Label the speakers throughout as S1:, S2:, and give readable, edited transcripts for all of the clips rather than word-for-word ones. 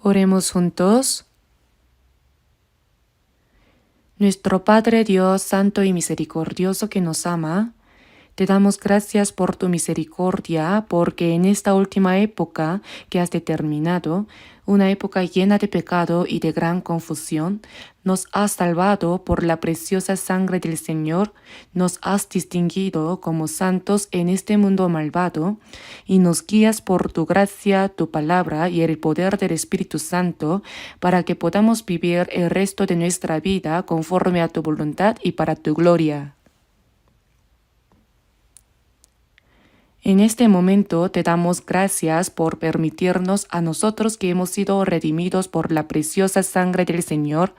S1: Oremos juntos. Nuestro Padre Dios Santo y Misericordioso que nos ama, te damos gracias por tu misericordia, porque en esta última época que has determinado, una época llena de pecado y de gran confusión, nos has salvado por la preciosa sangre del Señor, nos has distinguido como santos en este mundo malvado, y nos guías por tu gracia, tu palabra y el poder del Espíritu Santo, para que podamos vivir el resto de nuestra vida conforme a tu voluntad y para tu gloria. En este momento te damos gracias por permitirnos a nosotros que hemos sido redimidos por la preciosa sangre del Señor,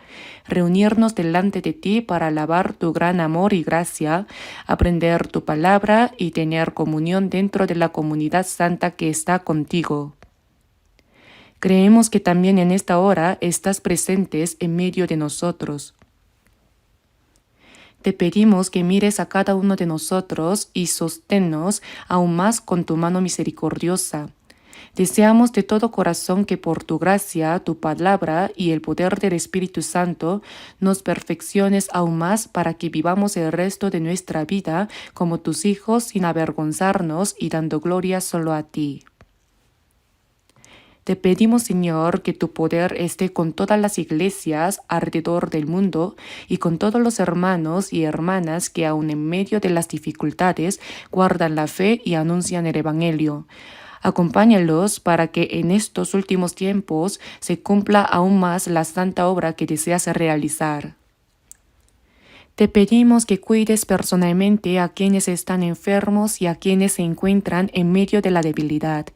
S1: reunirnos delante de ti para alabar tu gran amor y gracia, aprender tu palabra y tener comunión dentro de la comunidad santa que está contigo. Creemos que también en esta hora estás presentes en medio de nosotros. Te pedimos que mires a cada uno de nosotros y sosténnos aún más con tu mano misericordiosa. Deseamos de todo corazón que por tu gracia, tu palabra y el poder del Espíritu Santo nos perfecciones aún más para que vivamos el resto de nuestra vida como tus hijos sin avergonzarnos y dando gloria solo a ti. Te pedimos, Señor, que tu poder esté con todas las iglesias alrededor del mundo y con todos los hermanos y hermanas que aun en medio de las dificultades guardan la fe y anuncian el Evangelio. Acompáñalos para que en estos últimos tiempos se cumpla aún más la santa obra que deseas realizar. Te pedimos que cuides personalmente a quienes están enfermos y a quienes se encuentran en medio de la debilidad.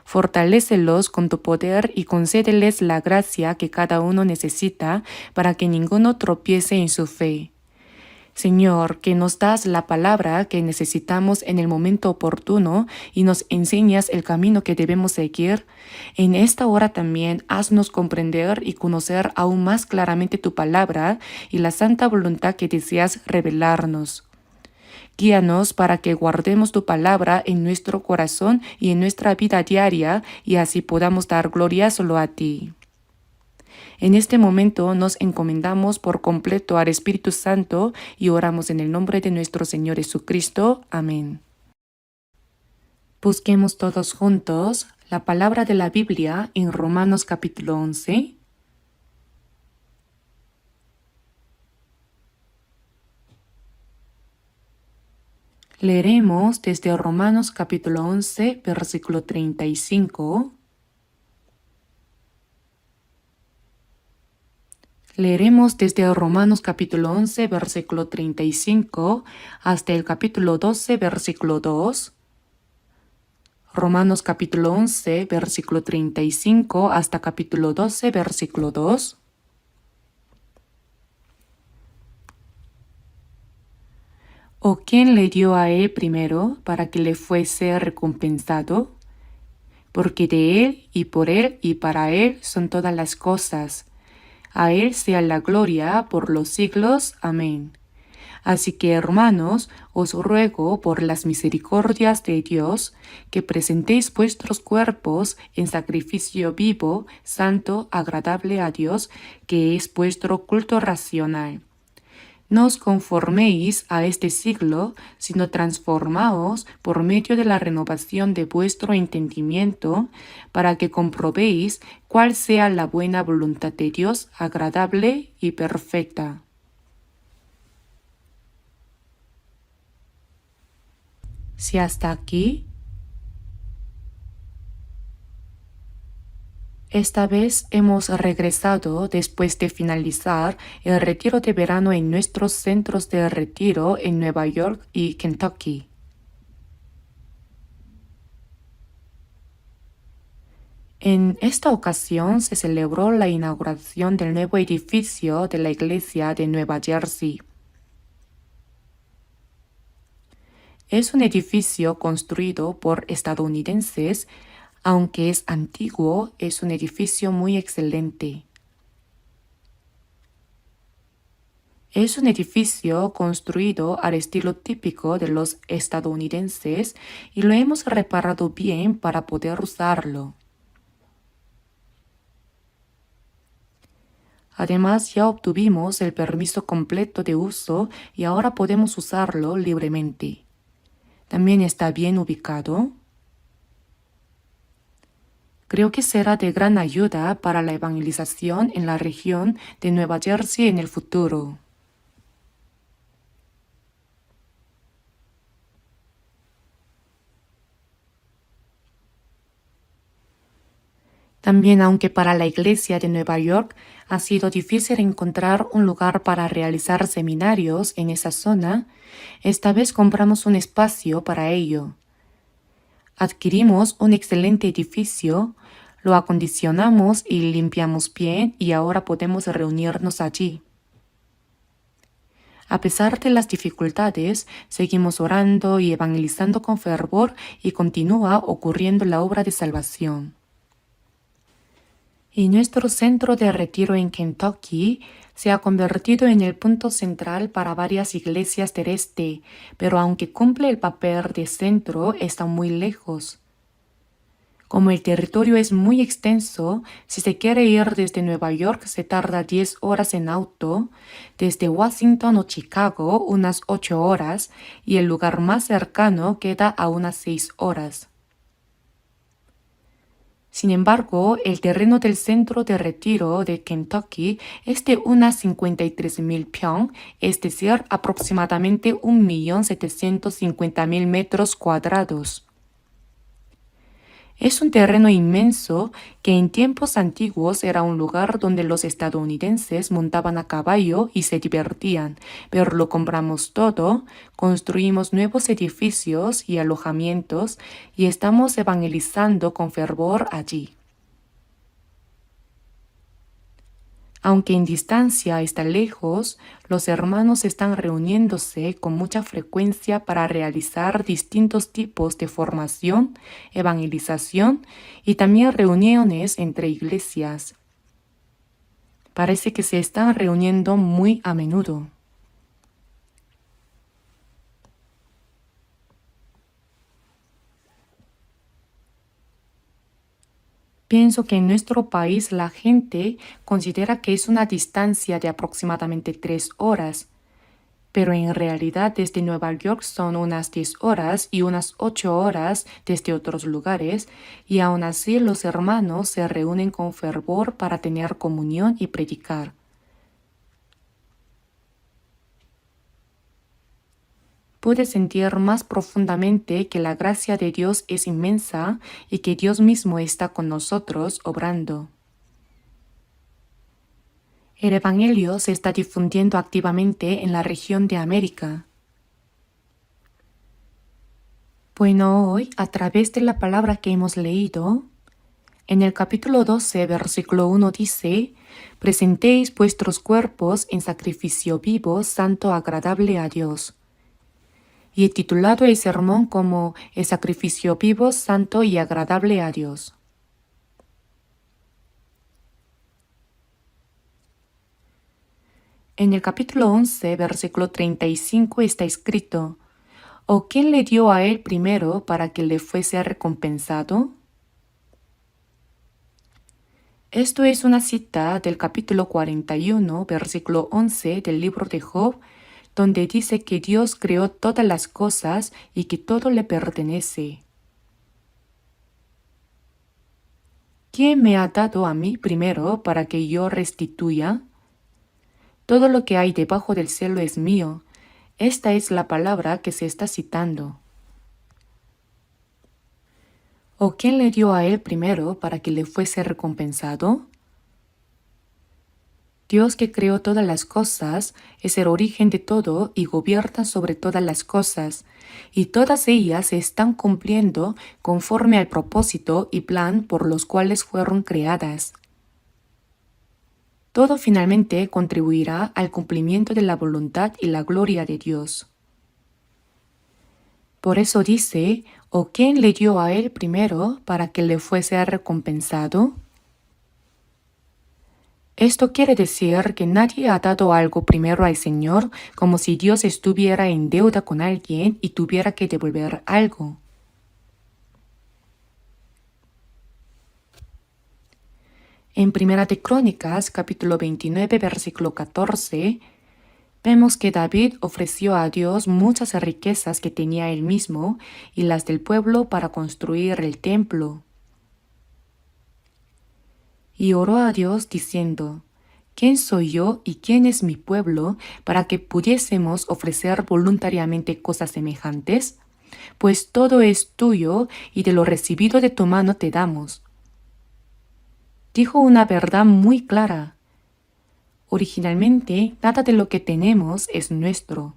S1: Fortalécelos con tu poder y concédeles la gracia que cada uno necesita para que ninguno tropiece en su fe. Señor, que nos das la palabra que necesitamos en el momento oportuno y nos enseñas el camino que debemos seguir, en esta hora también haznos comprender y conocer aún más claramente tu palabra y la santa voluntad que deseas revelarnos. Guíanos para que guardemos tu palabra en nuestro corazón y en nuestra vida diaria y así podamos dar gloria solo a ti. En este momento nos encomendamos por completo al Espíritu Santo y oramos en el nombre de nuestro Señor Jesucristo. Amén. Busquemos todos juntos la palabra de la Biblia en Romanos capítulo 11. Leeremos desde Romanos capítulo 11, versículo 35. Leeremos desde Romanos capítulo 11, versículo 35 hasta el capítulo 12, versículo 2. Romanos capítulo 11, versículo 35 hasta capítulo 12, versículo 2. ¿O quién le dio a él primero para que le fuese recompensado? Porque de él y por él y para él son todas las cosas. A él sea la gloria por los siglos. Amén. Así que, hermanos, os ruego por las misericordias de Dios que presentéis vuestros cuerpos en sacrificio vivo, santo, agradable a Dios, que es vuestro culto racional. No os conforméis a este siglo, sino transformaos por medio de la renovación de vuestro entendimiento, para que comprobéis cuál sea la buena voluntad de Dios, agradable y perfecta. Si hasta aquí, esta vez hemos regresado después de finalizar el retiro de verano en nuestros centros de retiro en Nueva York y Kentucky. En esta ocasión se celebró la inauguración del nuevo edificio de la iglesia de Nueva Jersey. Es un edificio construido por estadounidenses. Aunque es antiguo, es un edificio muy excelente. Es un edificio construido al estilo típico de los estadounidenses y lo hemos reparado bien para poder usarlo. Además, ya obtuvimos el permiso completo de uso y ahora podemos usarlo libremente. ¿También está bien ubicado? Creo que será de gran ayuda para la evangelización en la región de Nueva Jersey en el futuro. También, aunque para la Iglesia de Nueva York ha sido difícil encontrar un lugar para realizar seminarios en esa zona, esta vez compramos un espacio para ello. Adquirimos un excelente edificio, lo acondicionamos y limpiamos bien y ahora podemos reunirnos allí. A pesar de las dificultades, seguimos orando y evangelizando con fervor y continúa ocurriendo la obra de salvación. Y nuestro centro de retiro en Kentucky se ha convertido en el punto central para varias iglesias del este, pero aunque cumple el papel de centro, está muy lejos. Como el territorio es muy extenso, si se quiere ir desde Nueva York se tarda 10 horas en auto, desde Washington o Chicago unas 8 horas y el lugar más cercano queda a unas 6 horas. Sin embargo, el terreno del centro de retiro de Kentucky es de unas 53,000 pyong, es decir, aproximadamente 1.750.000 metros cuadrados. Es un terreno inmenso que en tiempos antiguos era un lugar donde los estadounidenses montaban a caballo y se divertían, pero lo compramos todo, construimos nuevos edificios y alojamientos y estamos evangelizando con fervor allí. Aunque en distancia está lejos, los hermanos están reuniéndose con mucha frecuencia para realizar distintos tipos de formación, evangelización y también reuniones entre iglesias. Parece que se están reuniendo muy a menudo. Pienso que en nuestro país la gente considera que es una distancia de aproximadamente 3 horas, pero en realidad desde Nueva York son unas 10 horas y unas 8 horas desde otros lugares, y aún así los hermanos se reúnen con fervor para tener comunión y predicar. Pude sentir más profundamente que la gracia de Dios es inmensa y que Dios mismo está con nosotros obrando. El Evangelio se está difundiendo activamente en la región de América. Bueno, hoy, a través de la palabra que hemos leído, en el capítulo 12, versículo 1 dice: «Presentéis vuestros cuerpos en sacrificio vivo, santo, agradable a Dios». Y he titulado el sermón como «El sacrificio vivo, santo y agradable a Dios». En el capítulo 11, versículo 35 está escrito: «¿O quién le dio a él primero para que le fuese recompensado?». Esto es una cita del capítulo 41, versículo 11 del libro de Job, donde dice que Dios creó todas las cosas y que todo le pertenece. ¿Quién me ha dado a mí primero para que yo restituya? Todo lo que hay debajo del cielo es mío. Esta es la palabra que se está citando. ¿O quién le dio a él primero para que le fuese recompensado? Dios, que creó todas las cosas, es el origen de todo y gobierna sobre todas las cosas, y todas ellas se están cumpliendo conforme al propósito y plan por los cuales fueron creadas. Todo finalmente contribuirá al cumplimiento de la voluntad y la gloria de Dios. Por eso dice: ¿o quién le dio a él primero para que le fuese recompensado? Esto quiere decir que nadie ha dado algo primero al Señor, como si Dios estuviera en deuda con alguien y tuviera que devolver algo. En Primera de Crónicas, capítulo 29, versículo 14, vemos que David ofreció a Dios muchas riquezas que tenía él mismo y las del pueblo para construir el templo. Y oró a Dios diciendo: ¿Quién soy yo y quién es mi pueblo para que pudiésemos ofrecer voluntariamente cosas semejantes? Pues todo es tuyo y de lo recibido de tu mano te damos. Dijo una verdad muy clara. Originalmente, nada de lo que tenemos es nuestro.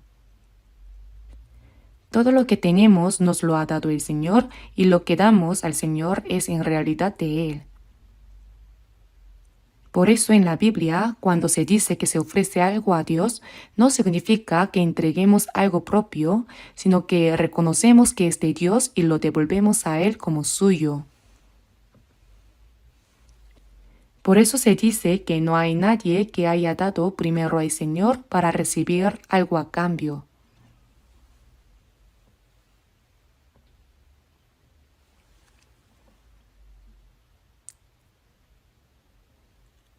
S1: Todo lo que tenemos nos lo ha dado el Señor y lo que damos al Señor es en realidad de Él. Por eso en la Biblia, cuando se dice que se ofrece algo a Dios, no significa que entreguemos algo propio, sino que reconocemos que es de Dios y lo devolvemos a Él como suyo. Por eso se dice que no hay nadie que haya dado primero al Señor para recibir algo a cambio.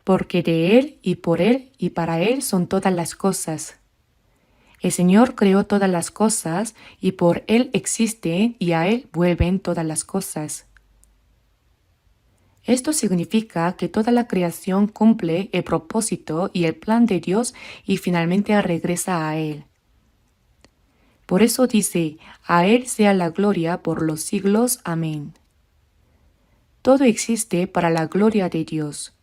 S1: Porque de Él y por Él y para Él son todas las cosas. El Señor creó todas las cosas y por Él existen y a Él vuelven todas las cosas. Esto significa que toda la creación cumple el propósito y el plan de Dios y finalmente regresa a Él. Por eso dice: a Él sea la gloria por los siglos. Amén. Todo existe para la gloria de Dios.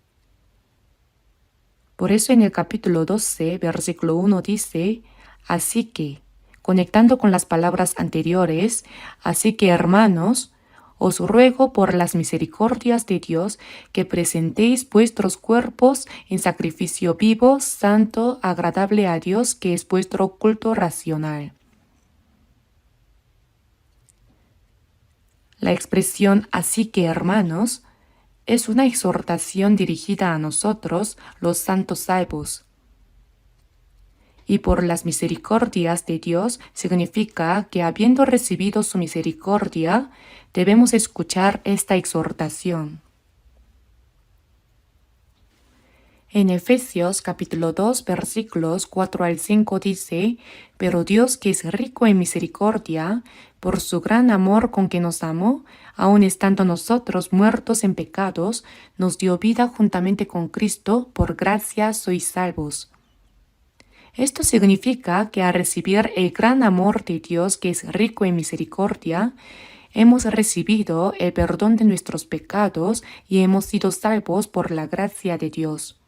S1: Por eso en el capítulo 12, versículo 1 dice: así que, conectando con las palabras anteriores, así que hermanos, os ruego por las misericordias de Dios que presentéis vuestros cuerpos en sacrificio vivo, santo, agradable a Dios, que es vuestro culto racional. La expresión así que hermanos es una exhortación dirigida a nosotros, los santos salvos. Y por las misericordias de Dios significa que habiendo recibido su misericordia, debemos escuchar esta exhortación. En Efesios capítulo 2 versículos 4 al 5 dice: pero Dios, que es rico en misericordia, por su gran amor con que nos amó, aun estando nosotros muertos en pecados, nos dio vida juntamente con Cristo, por gracia sois salvos. Esto significa que al recibir el gran amor de Dios, que es rico en misericordia, hemos recibido el perdón de nuestros pecados y hemos sido salvos por la gracia de Dios.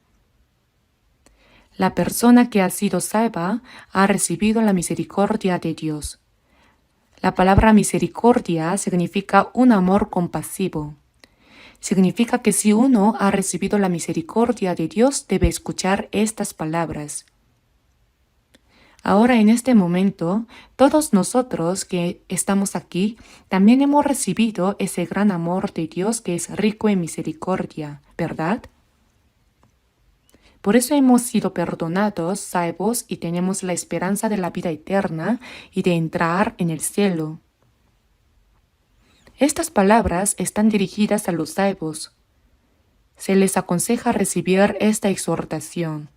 S1: La persona que ha sido salva ha recibido la misericordia de Dios. La palabra misericordia significa un amor compasivo. Significa que si uno ha recibido la misericordia de Dios, debe escuchar estas palabras. Ahora en este momento, todos nosotros que estamos aquí, también hemos recibido ese gran amor de Dios que es rico en misericordia, ¿verdad? Por eso hemos sido perdonados, salvos y tenemos la esperanza de la vida eterna y de entrar en el cielo. Estas palabras están dirigidas a los salvos. Se les aconseja recibir esta exhortación.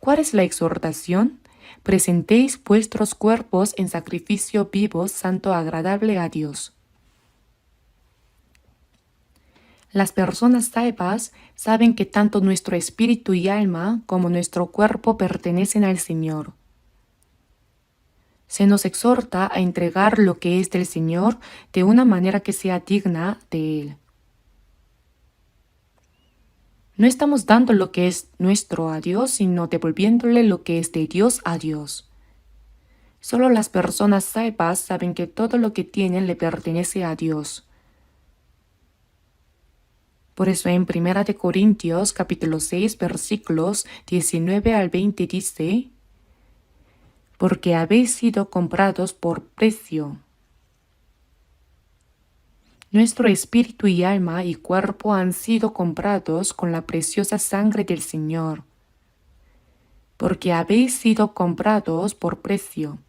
S1: ¿Cuál es la exhortación? Presentéis vuestros cuerpos en sacrificio vivo, santo, agradable a Dios. Las personas salvas saben que tanto nuestro espíritu y alma como nuestro cuerpo pertenecen al Señor. Se nos exhorta a entregar lo que es del Señor de una manera que sea digna de Él. No estamos dando lo que es nuestro a Dios, sino devolviéndole lo que es de Dios a Dios. Solo las personas salvas saben que todo lo que tienen le pertenece a Dios. Por eso en 1 Corintios capítulo 6 versículos 19 al 20 dice: porque habéis sido comprados por precio. Nuestro espíritu y alma y cuerpo han sido comprados con la preciosa sangre del Señor. Porque habéis sido comprados por precio.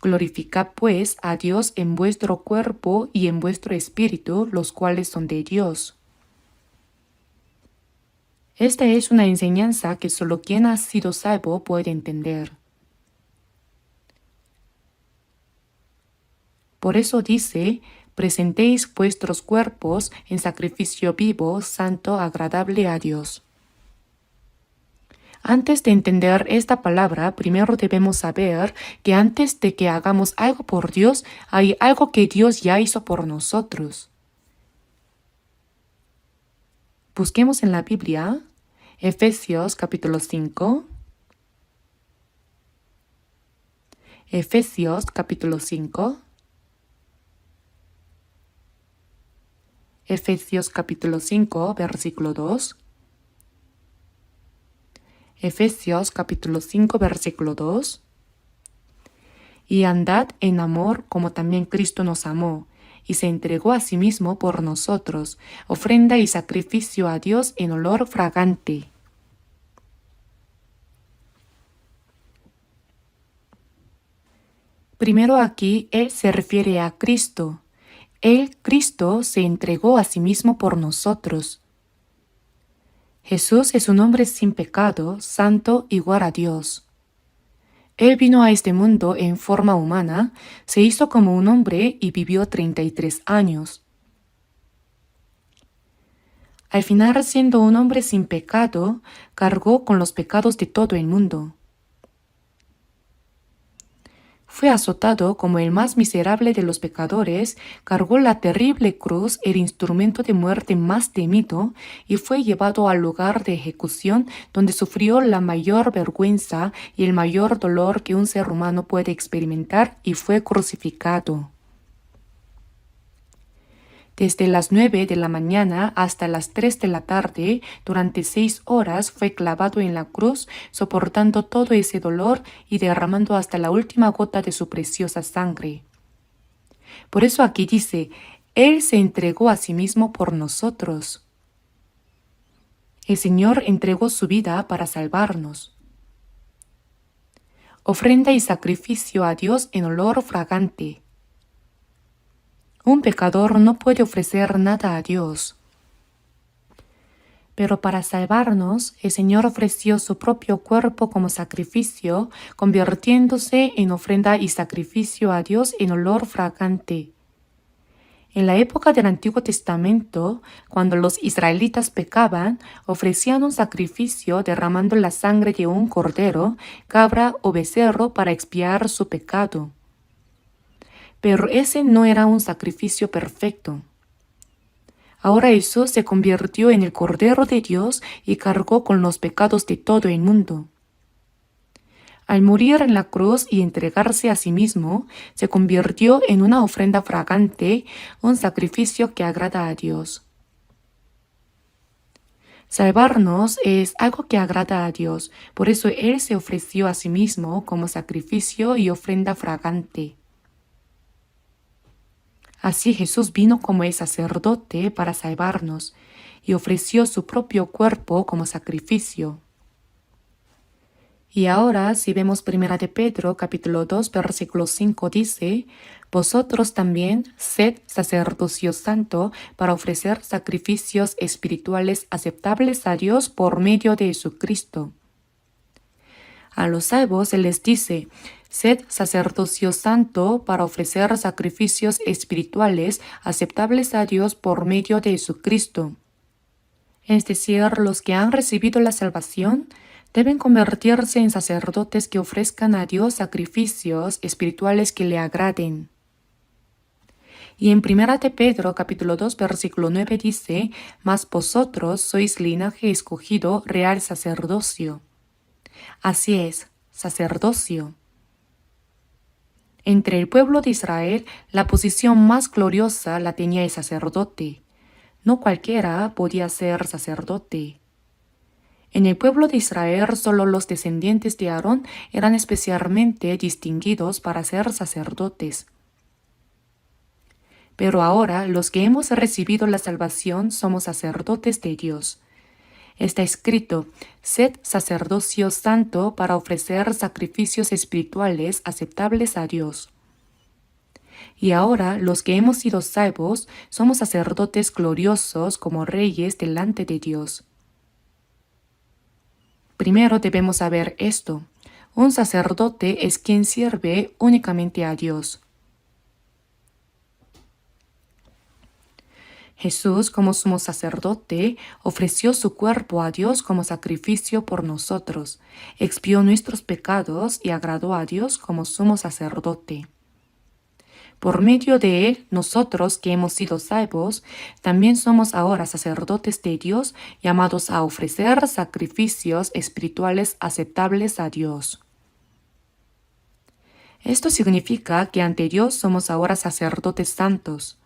S1: Glorificad pues a Dios en vuestro cuerpo y en vuestro espíritu, los cuales son de Dios. Esta es una enseñanza que solo quien ha sido salvo puede entender. Por eso dice, presentéis vuestros cuerpos en sacrificio vivo, santo, agradable a Dios. Antes de entender esta palabra, primero debemos saber que antes de que hagamos algo por Dios, hay algo que Dios ya hizo por nosotros. Busquemos en la Biblia, Efesios capítulo 5. Efesios capítulo 5. Efesios capítulo 5, versículo 2. Efesios capítulo 5, versículo 2. Y andad en amor como también Cristo nos amó, y se entregó a sí mismo por nosotros, ofrenda y sacrificio a Dios en olor fragante. Primero aquí, Él se refiere a Cristo. Él, Cristo, se entregó a sí mismo por nosotros. Jesús es un hombre sin pecado, santo, igual a Dios. Él vino a este mundo en forma humana, se hizo como un hombre y vivió 33 años. Al final, siendo un hombre sin pecado, cargó con los pecados de todo el mundo. Fue azotado como el más miserable de los pecadores, cargó la terrible cruz, el instrumento de muerte más temido, y fue llevado al lugar de ejecución donde sufrió la mayor vergüenza y el mayor dolor que un ser humano puede experimentar, y fue crucificado. Desde las 9 de la mañana hasta las 3 de la tarde, durante 6 horas fue clavado en la cruz, soportando todo ese dolor y derramando hasta la última gota de su preciosa sangre. Por eso aquí dice, Él se entregó a sí mismo por nosotros. El Señor entregó su vida para salvarnos. Ofrenda y sacrificio a Dios en olor fragante. Un pecador no puede ofrecer nada a Dios. Pero para salvarnos, el Señor ofreció su propio cuerpo como sacrificio, convirtiéndose en ofrenda y sacrificio a Dios en olor fragante. En la época del Antiguo Testamento, cuando los israelitas pecaban, ofrecían un sacrificio derramando la sangre de un cordero, cabra o becerro para expiar su pecado. Pero ese no era un sacrificio perfecto. Ahora Jesús se convirtió en el Cordero de Dios y cargó con los pecados de todo el mundo. Al morir en la cruz y entregarse a sí mismo, se convirtió en una ofrenda fragante, un sacrificio que agrada a Dios. Salvarnos es algo que agrada a Dios, por eso Él se ofreció a sí mismo como sacrificio y ofrenda fragante. Así Jesús vino como el sacerdote para salvarnos y ofreció su propio cuerpo como sacrificio. Y ahora, si vemos 1 de Pedro, capítulo 2, versículo 5, dice, vosotros también sed sacerdocio santo para ofrecer sacrificios espirituales aceptables a Dios por medio de Jesucristo. A los salvos se les dice, sed sacerdocio santo para ofrecer sacrificios espirituales aceptables a Dios por medio de Jesucristo. Es decir, los que han recibido la salvación deben convertirse en sacerdotes que ofrezcan a Dios sacrificios espirituales que le agraden. Y en 1 de Pedro, capítulo 2, versículo 9 dice, mas vosotros sois linaje escogido, real sacerdocio. Así es, sacerdocio. Entre el pueblo de Israel, la posición más gloriosa la tenía el sacerdote. No cualquiera podía ser sacerdote. En el pueblo de Israel, solo los descendientes de Aarón eran especialmente distinguidos para ser sacerdotes. Pero ahora, los que hemos recibido la salvación somos sacerdotes de Dios. Está escrito, sed sacerdocio santo para ofrecer sacrificios espirituales aceptables a Dios. Y ahora, los que hemos sido salvos, somos sacerdotes gloriosos como reyes delante de Dios. Primero debemos saber esto. Un sacerdote es quien sirve únicamente a Dios. Jesús, como sumo sacerdote, ofreció su cuerpo a Dios como sacrificio por nosotros, expió nuestros pecados y agradó a Dios como sumo sacerdote. Por medio de él, nosotros que hemos sido salvos, también somos ahora sacerdotes de Dios, llamados a ofrecer sacrificios espirituales aceptables a Dios. Esto significa que ante Dios somos ahora sacerdotes santos.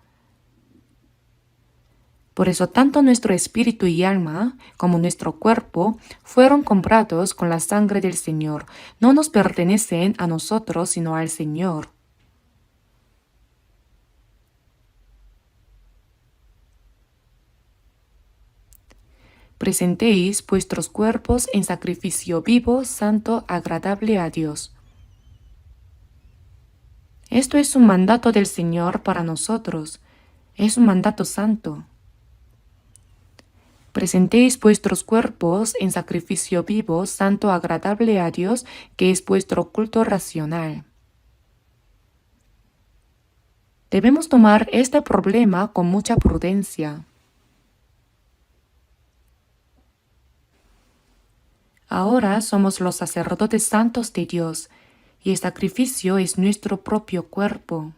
S1: Por eso tanto nuestro espíritu y alma como nuestro cuerpo fueron comprados con la sangre del Señor. No nos pertenecen a nosotros, sino al Señor. Presentéis vuestros cuerpos en sacrificio vivo, santo, agradable a Dios. Esto es un mandato del Señor para nosotros. Es un mandato santo. Presentéis vuestros cuerpos en sacrificio vivo, santo, agradable a Dios, que es vuestro culto racional. Debemos tomar este problema con mucha prudencia. Ahora somos los sacerdotes santos de Dios, y el sacrificio es nuestro propio cuerpo.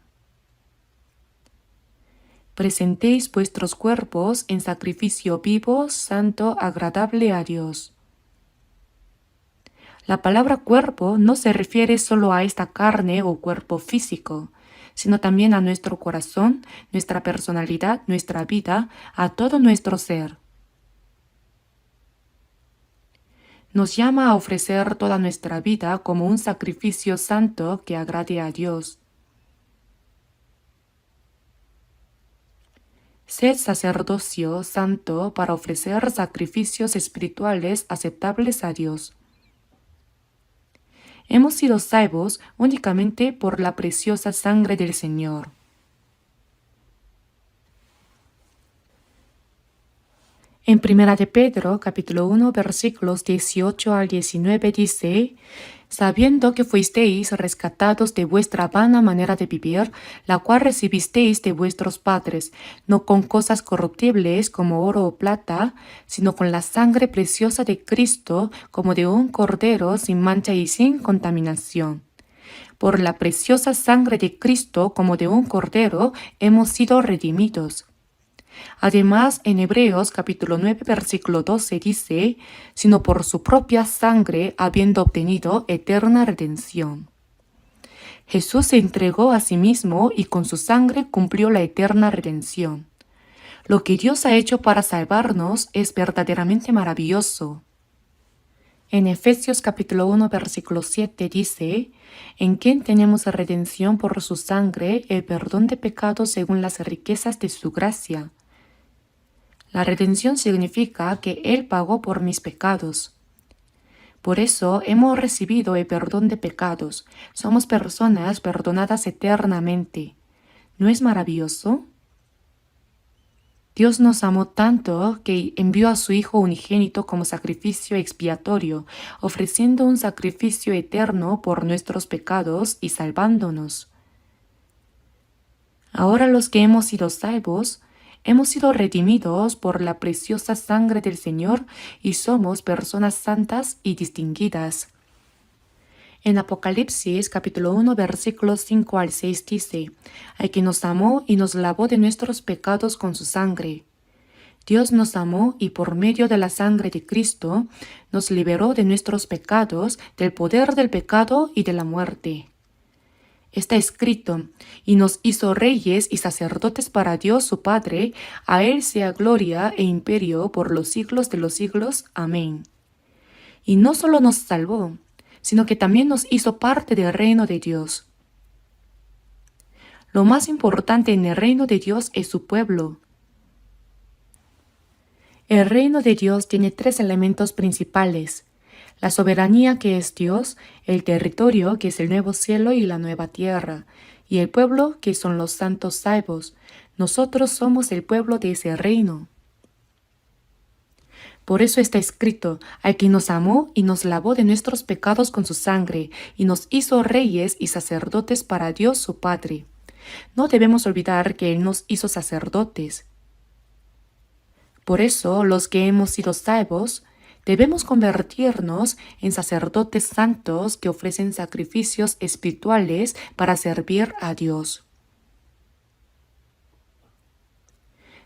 S1: Presentéis vuestros cuerpos en sacrificio vivo, santo, agradable a Dios. La palabra cuerpo no se refiere solo a esta carne o cuerpo físico, sino también a nuestro corazón, nuestra personalidad, nuestra vida, a todo nuestro ser. Nos llama a ofrecer toda nuestra vida como un sacrificio santo que agrade a Dios. Sed sacerdocio santo para ofrecer sacrificios espirituales aceptables a Dios. Hemos sido salvos únicamente por la preciosa sangre del Señor. En 1 de Pedro, capítulo 1, versículos 18 al 19 dice: sabiendo que fuisteis rescatados de vuestra vana manera de vivir, la cual recibisteis de vuestros padres, no con cosas corruptibles como oro o plata, sino con la sangre preciosa de Cristo, como de un cordero sin mancha y sin contaminación. Por la preciosa sangre de Cristo, como de un cordero, hemos sido redimidos. Además, en Hebreos capítulo 9, versículo 12 dice: sino por su propia sangre, habiendo obtenido eterna redención. Jesús se entregó a sí mismo y con su sangre cumplió la eterna redención. Lo que Dios ha hecho para salvarnos es verdaderamente maravilloso. En Efesios capítulo 1, versículo 7 dice: en quien tenemos redención por su sangre, el perdón de pecados según las riquezas de su gracia. La redención significa que Él pagó por mis pecados. Por eso hemos recibido el perdón de pecados. Somos personas perdonadas eternamente. ¿No es maravilloso? Dios nos amó tanto que envió a su Hijo unigénito como sacrificio expiatorio, ofreciendo un sacrificio eterno por nuestros pecados y salvándonos. Ahora los que hemos sido salvos, hemos sido redimidos por la preciosa sangre del Señor y somos personas santas y distinguidas. En Apocalipsis capítulo 1 versículos 5 al 6 dice: al que nos amó y nos lavó de nuestros pecados con su sangre. Dios nos amó y por medio de la sangre de Cristo nos liberó de nuestros pecados, del poder del pecado y de la muerte. Está escrito: y nos hizo reyes y sacerdotes para Dios su Padre, a Él sea gloria e imperio por los siglos de los siglos. Amén. Y no solo nos salvó, sino que también nos hizo parte del reino de Dios. Lo más importante en el reino de Dios es su pueblo. El reino de Dios tiene tres elementos principales: la soberanía, que es Dios; el territorio, que es el nuevo cielo y la nueva tierra; y el pueblo, que son los santos salvos. Nosotros somos el pueblo de ese reino. Por eso está escrito, al que nos amó y nos lavó de nuestros pecados con su sangre, y nos hizo reyes y sacerdotes para Dios su Padre. No debemos olvidar que Él nos hizo sacerdotes. Por eso, los que hemos sido salvos, debemos convertirnos en sacerdotes santos que ofrecen sacrificios espirituales para servir a Dios.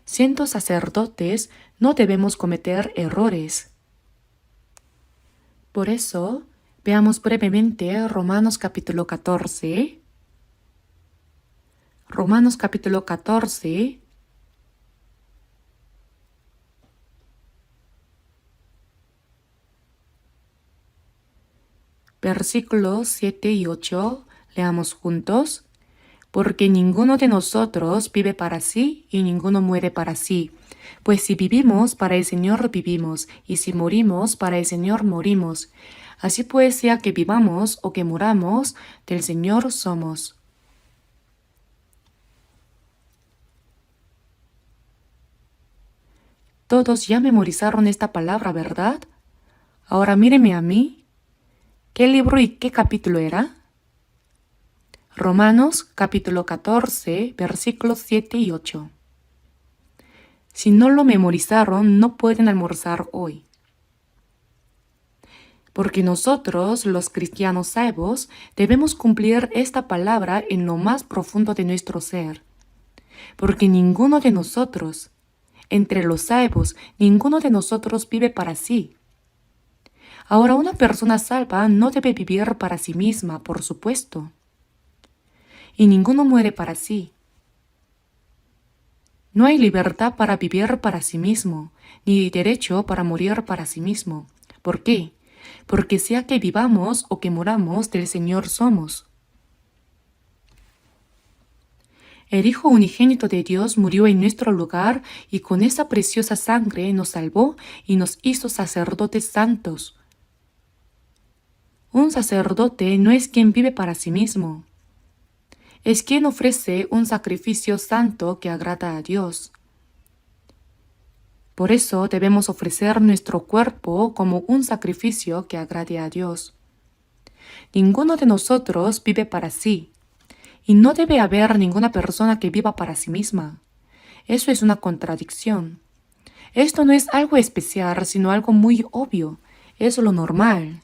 S1: Siendo sacerdotes, no debemos cometer errores. Por eso, veamos brevemente Romanos capítulo 14. Romanos capítulo 14. Versículos 7 y 8. Leamos juntos. Porque ninguno de nosotros vive para sí y ninguno muere para sí. Pues si vivimos, para el Señor vivimos, y si morimos, para el Señor morimos. Así pues, sea que vivamos o que muramos, del Señor somos. Todos ya memorizaron esta palabra, ¿verdad? Ahora míreme a mí. ¿Qué libro y qué capítulo era? Romanos capítulo 14, versículos 7 y 8. Si no lo memorizaron, no pueden almorzar hoy. Porque nosotros, los cristianos salvos, debemos cumplir esta palabra en lo más profundo de nuestro ser. Porque ninguno de nosotros, entre los salvos, ninguno de nosotros vive para sí. Ahora, una persona salva no debe vivir para sí misma, por supuesto. Y ninguno muere para sí. No hay libertad para vivir para sí mismo, ni derecho para morir para sí mismo. ¿Por qué? Porque sea que vivamos o que muramos, del Señor somos. El Hijo unigénito de Dios murió en nuestro lugar y con esa preciosa sangre nos salvó y nos hizo sacerdotes santos. Un sacerdote no es quien vive para sí mismo. Es quien ofrece un sacrificio santo que agrada a Dios. Por eso debemos ofrecer nuestro cuerpo como un sacrificio que agrade a Dios. Ninguno de nosotros vive para sí, y no debe haber ninguna persona que viva para sí misma. Eso es una contradicción. Esto no es algo especial, sino algo muy obvio. Es lo normal.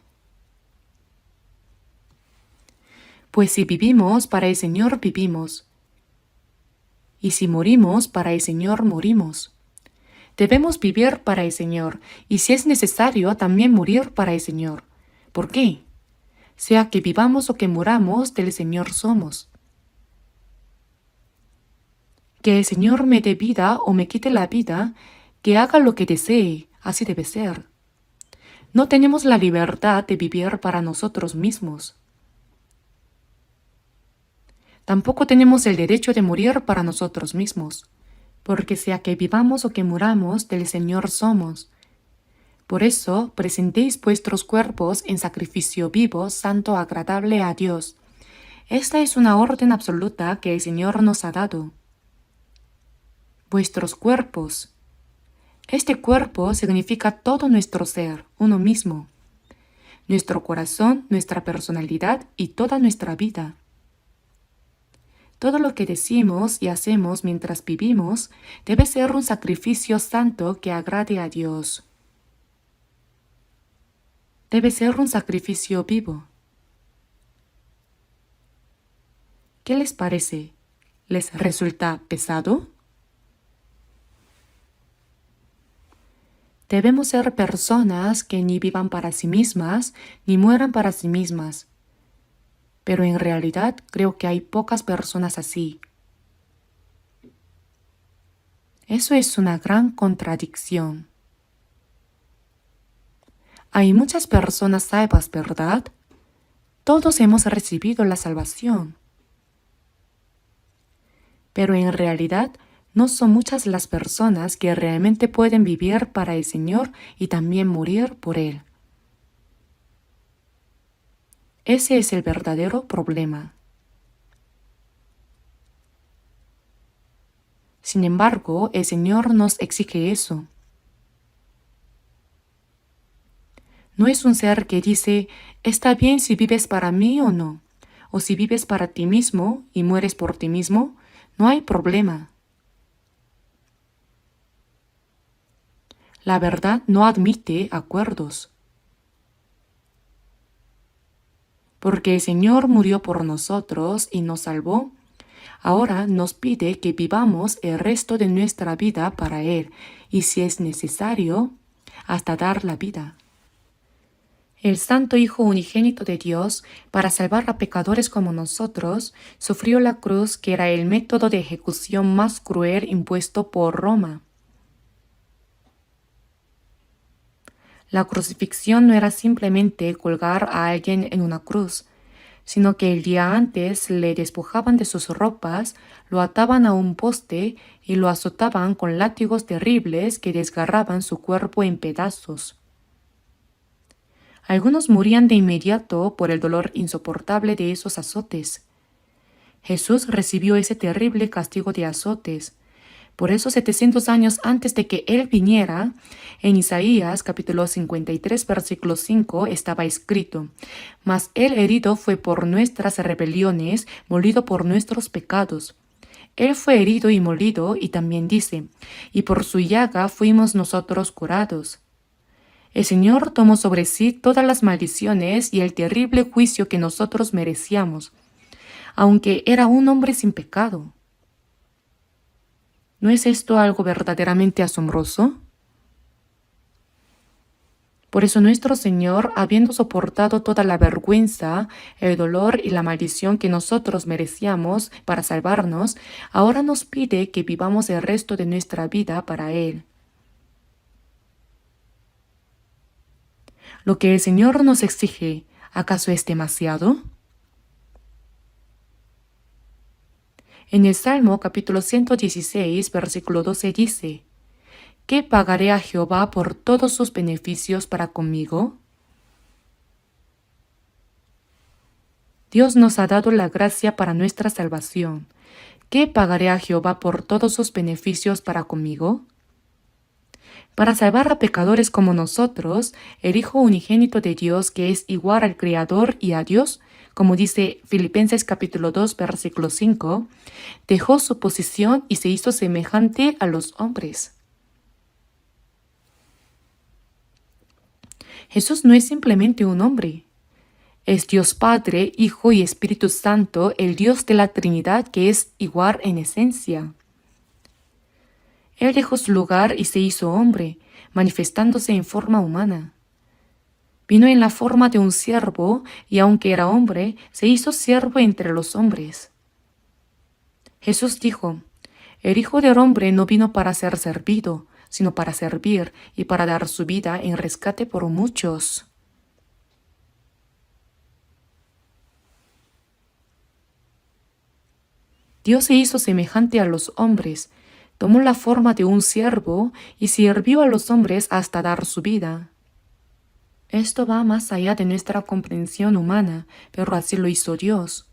S1: Pues si vivimos, para el Señor vivimos. Y si morimos, para el Señor morimos. Debemos vivir para el Señor, y si es necesario, también morir para el Señor. ¿Por qué? Sea que vivamos o que muramos, del Señor somos. Que el Señor me dé vida o me quite la vida, que haga lo que desee, así debe ser. No tenemos la libertad de vivir para nosotros mismos. Tampoco tenemos el derecho de morir para nosotros mismos, porque sea que vivamos o que muramos, del Señor somos. Por eso, presentéis vuestros cuerpos en sacrificio vivo, santo, agradable a Dios. Esta es una orden absoluta que el Señor nos ha dado. Vuestros cuerpos. Este cuerpo significa todo nuestro ser, uno mismo. Nuestro corazón, nuestra personalidad y toda nuestra vida. Todo lo que decimos y hacemos mientras vivimos debe ser un sacrificio santo que agrade a Dios. Debe ser un sacrificio vivo. ¿Qué les parece? ¿Les resulta pesado? Debemos ser personas que ni vivan para sí mismas, ni mueran para sí mismas. Pero en realidad creo que hay pocas personas así. Eso es una gran contradicción. Hay muchas personas salvas, ¿verdad? Todos hemos recibido la salvación. Pero en realidad no son muchas las personas que realmente pueden vivir para el Señor y también morir por Él. Ese es el verdadero problema. Sin embargo, el Señor nos exige eso. No es un ser que dice, está bien si vives para mí o no, o si vives para ti mismo y mueres por ti mismo, no hay problema. La verdad no admite acuerdos. Porque el Señor murió por nosotros y nos salvó, ahora nos pide que vivamos el resto de nuestra vida para Él y, si es necesario, hasta dar la vida. El Santo Hijo Unigénito de Dios, para salvar a pecadores como nosotros, sufrió la cruz, que era el método de ejecución más cruel impuesto por Roma. La crucifixión no era simplemente colgar a alguien en una cruz, sino que el día antes le despojaban de sus ropas, lo ataban a un poste y lo azotaban con látigos terribles que desgarraban su cuerpo en pedazos. Algunos morían de inmediato por el dolor insoportable de esos azotes. Jesús recibió ese terrible castigo de azotes. Por eso 700 años antes de que Él viniera, en Isaías capítulo 53 versículo 5 estaba escrito: Mas Él herido fue por nuestras rebeliones, molido por nuestros pecados. Él fue herido y molido, y también dice, y por su llaga fuimos nosotros curados. El Señor tomó sobre sí todas las maldiciones y el terrible juicio que nosotros merecíamos, aunque era un hombre sin pecado. ¿No es esto algo verdaderamente asombroso? Por eso nuestro Señor, habiendo soportado toda la vergüenza, el dolor y la maldición que nosotros merecíamos para salvarnos, ahora nos pide que vivamos el resto de nuestra vida para Él. Lo que el Señor nos exige, ¿acaso es demasiado? En el Salmo capítulo 116, versículo 12 dice: ¿Qué pagaré a Jehová por todos sus beneficios para conmigo? Dios nos ha dado la gracia para nuestra salvación. ¿Qué pagaré a Jehová por todos sus beneficios para conmigo? Para salvar a pecadores como nosotros, el Hijo Unigénito de Dios, que es igual al Creador y a Dios, como dice Filipenses capítulo 2, versículo 5, dejó su posición y se hizo semejante a los hombres. Jesús no es simplemente un hombre. Es Dios Padre, Hijo y Espíritu Santo, el Dios de la Trinidad, que es igual en esencia. Él dejó su lugar y se hizo hombre, manifestándose en forma humana. Vino en la forma de un siervo y, aunque era hombre, se hizo siervo entre los hombres. Jesús dijo: El Hijo del Hombre no vino para ser servido, sino para servir y para dar su vida en rescate por muchos. Dios se hizo semejante a los hombres, tomó la forma de un siervo y sirvió a los hombres hasta dar su vida. Esto va más allá de nuestra comprensión humana, pero así lo hizo Dios.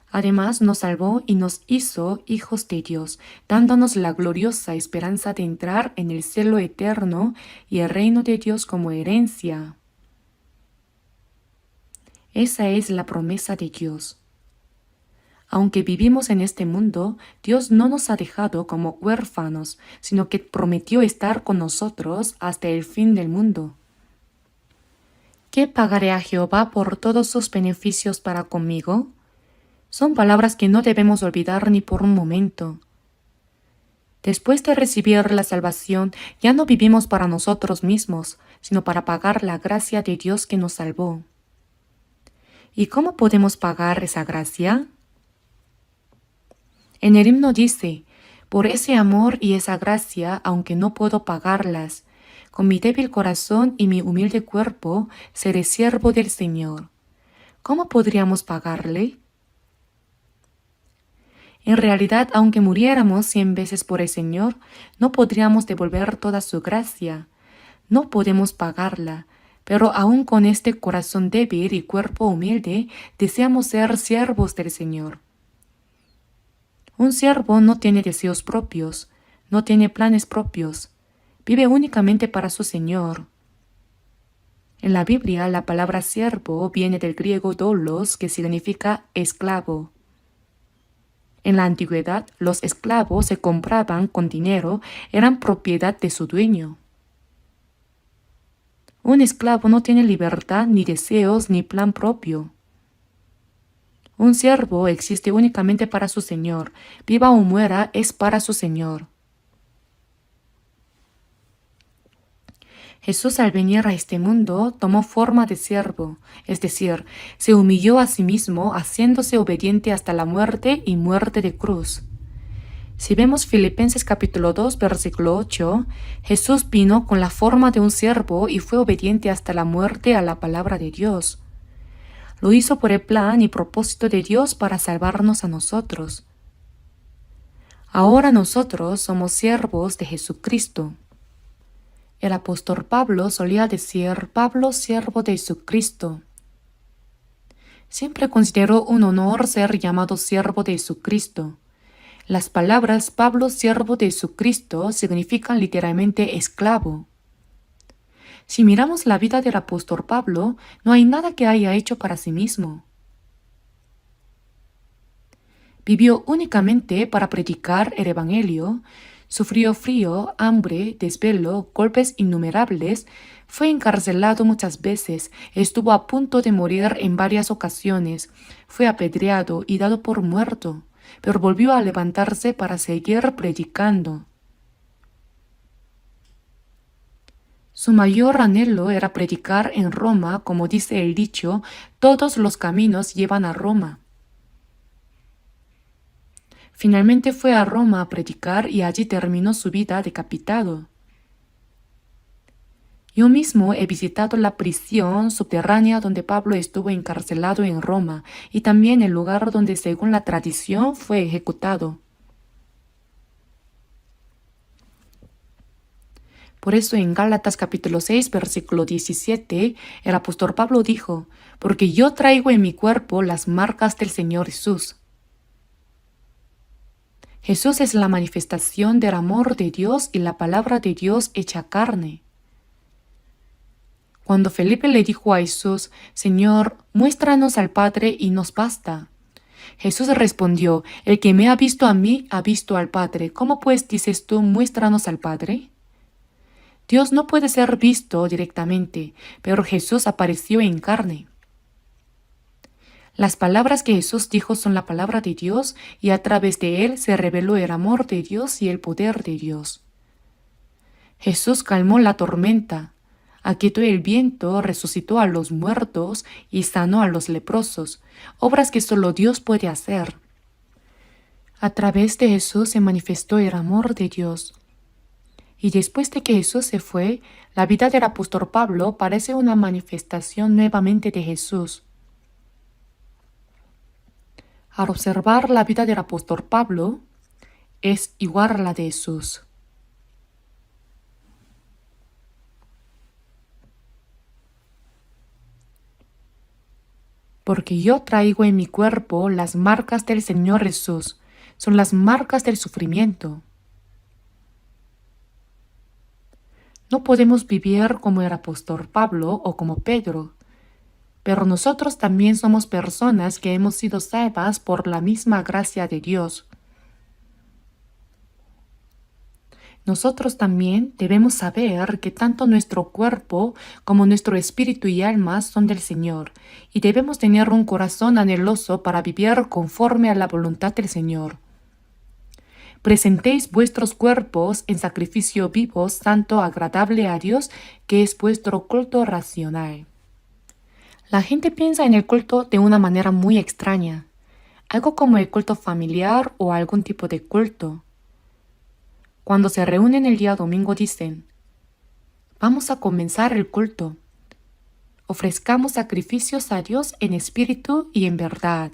S1: Además, nos salvó y nos hizo hijos de Dios, dándonos la gloriosa esperanza de entrar en el cielo eterno y el reino de Dios como herencia. Esa es la promesa de Dios. Aunque vivimos en este mundo, Dios no nos ha dejado como huérfanos, sino que prometió estar con nosotros hasta el fin del mundo. ¿Qué pagaré a Jehová por todos sus beneficios para conmigo? Son palabras que no debemos olvidar ni por un momento. Después de recibir la salvación, ya no vivimos para nosotros mismos, sino para pagar la gracia de Dios que nos salvó. ¿Y cómo podemos pagar esa gracia? En el himno dice: por ese amor y esa gracia, aunque no puedo pagarlas, con mi débil corazón y mi humilde cuerpo, seré siervo del Señor. ¿Cómo podríamos pagarle? En realidad, aunque muriéramos 100 veces por el Señor, no podríamos devolver toda su gracia. No podemos pagarla, pero aún con este corazón débil y cuerpo humilde, deseamos ser siervos del Señor. Un siervo no tiene deseos propios, no tiene planes propios, vive únicamente para su Señor. En la Biblia, la palabra siervo viene del griego doulos, que significa esclavo. En la antigüedad, los esclavos se compraban con dinero, eran propiedad de su dueño. Un esclavo no tiene libertad, ni deseos, ni plan propio. Un siervo existe únicamente para su Señor. Viva o muera, es para su Señor. Jesús, al venir a este mundo, tomó forma de siervo, es decir, se humilló a sí mismo, haciéndose obediente hasta la muerte y muerte de cruz. Si vemos Filipenses capítulo 2, versículo 8, Jesús vino con la forma de un siervo y fue obediente hasta la muerte a la palabra de Dios. Lo hizo por el plan y propósito de Dios para salvarnos a nosotros. Ahora nosotros somos siervos de Jesucristo. El apóstol Pablo solía decir: Pablo, siervo de Jesucristo. Siempre consideró un honor ser llamado siervo de Jesucristo. Las palabras Pablo, siervo de Jesucristo, significan literalmente esclavo. Si miramos la vida del apóstol Pablo, no hay nada que haya hecho para sí mismo. Vivió únicamente para predicar el Evangelio, sufrió frío, hambre, desvelo, golpes innumerables, fue encarcelado muchas veces, estuvo a punto de morir en varias ocasiones, fue apedreado y dado por muerto, pero volvió a levantarse para seguir predicando. Su mayor anhelo era predicar en Roma, como dice el dicho: todos los caminos llevan a Roma. Finalmente fue a Roma a predicar y allí terminó su vida decapitado. Yo mismo he visitado la prisión subterránea donde Pablo estuvo encarcelado en Roma y también el lugar donde, según la tradición, fue ejecutado. Por eso en Gálatas capítulo 6, versículo 17, el apóstol Pablo dijo: porque yo traigo en mi cuerpo las marcas del Señor Jesús. Jesús es la manifestación del amor de Dios y la palabra de Dios hecha carne. Cuando Felipe le dijo a Jesús: Señor, muéstranos al Padre y nos basta, Jesús respondió: el que me ha visto a mí, ha visto al Padre. ¿Cómo pues dices tú, muéstranos al Padre? Dios no puede ser visto directamente, pero Jesús apareció en carne. Las palabras que Jesús dijo son la palabra de Dios y a través de él se reveló el amor de Dios y el poder de Dios. Jesús calmó la tormenta, aquietó el viento, resucitó a los muertos y sanó a los leprosos, obras que solo Dios puede hacer. A través de Jesús se manifestó el amor de Dios. Y después de que Jesús se fue, la vida del apóstol Pablo parece una manifestación nuevamente de Jesús. Al observar la vida del apóstol Pablo, es igual a la de Jesús. Porque yo traigo en mi cuerpo las marcas del Señor Jesús, son las marcas del sufrimiento. No podemos vivir como el apóstol Pablo o como Pedro, pero nosotros también somos personas que hemos sido salvas por la misma gracia de Dios. Nosotros también debemos saber que tanto nuestro cuerpo como nuestro espíritu y alma son del Señor, y debemos tener un corazón anheloso para vivir conforme a la voluntad del Señor. Presentéis vuestros cuerpos en sacrificio vivo, santo, agradable a Dios, que es vuestro culto racional. La gente piensa en el culto de una manera muy extraña, algo como el culto familiar o algún tipo de culto. Cuando se reúnen el día domingo dicen: vamos a comenzar el culto. Ofrezcamos sacrificios a Dios en espíritu y en verdad.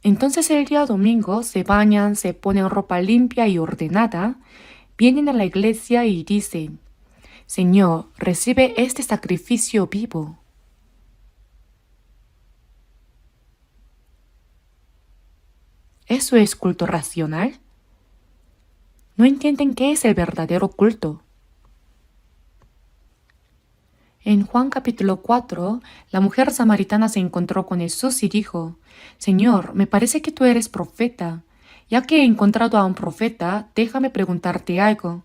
S1: Entonces el día domingo se bañan, se ponen ropa limpia y ordenada, vienen a la iglesia y dicen: Señor, recibe este sacrificio vivo. ¿Eso es culto racional? No entienden qué es el verdadero culto. En Juan capítulo 4, la mujer samaritana se encontró con Jesús y dijo: Señor, me parece que tú eres profeta. Ya que he encontrado a un profeta, déjame preguntarte algo.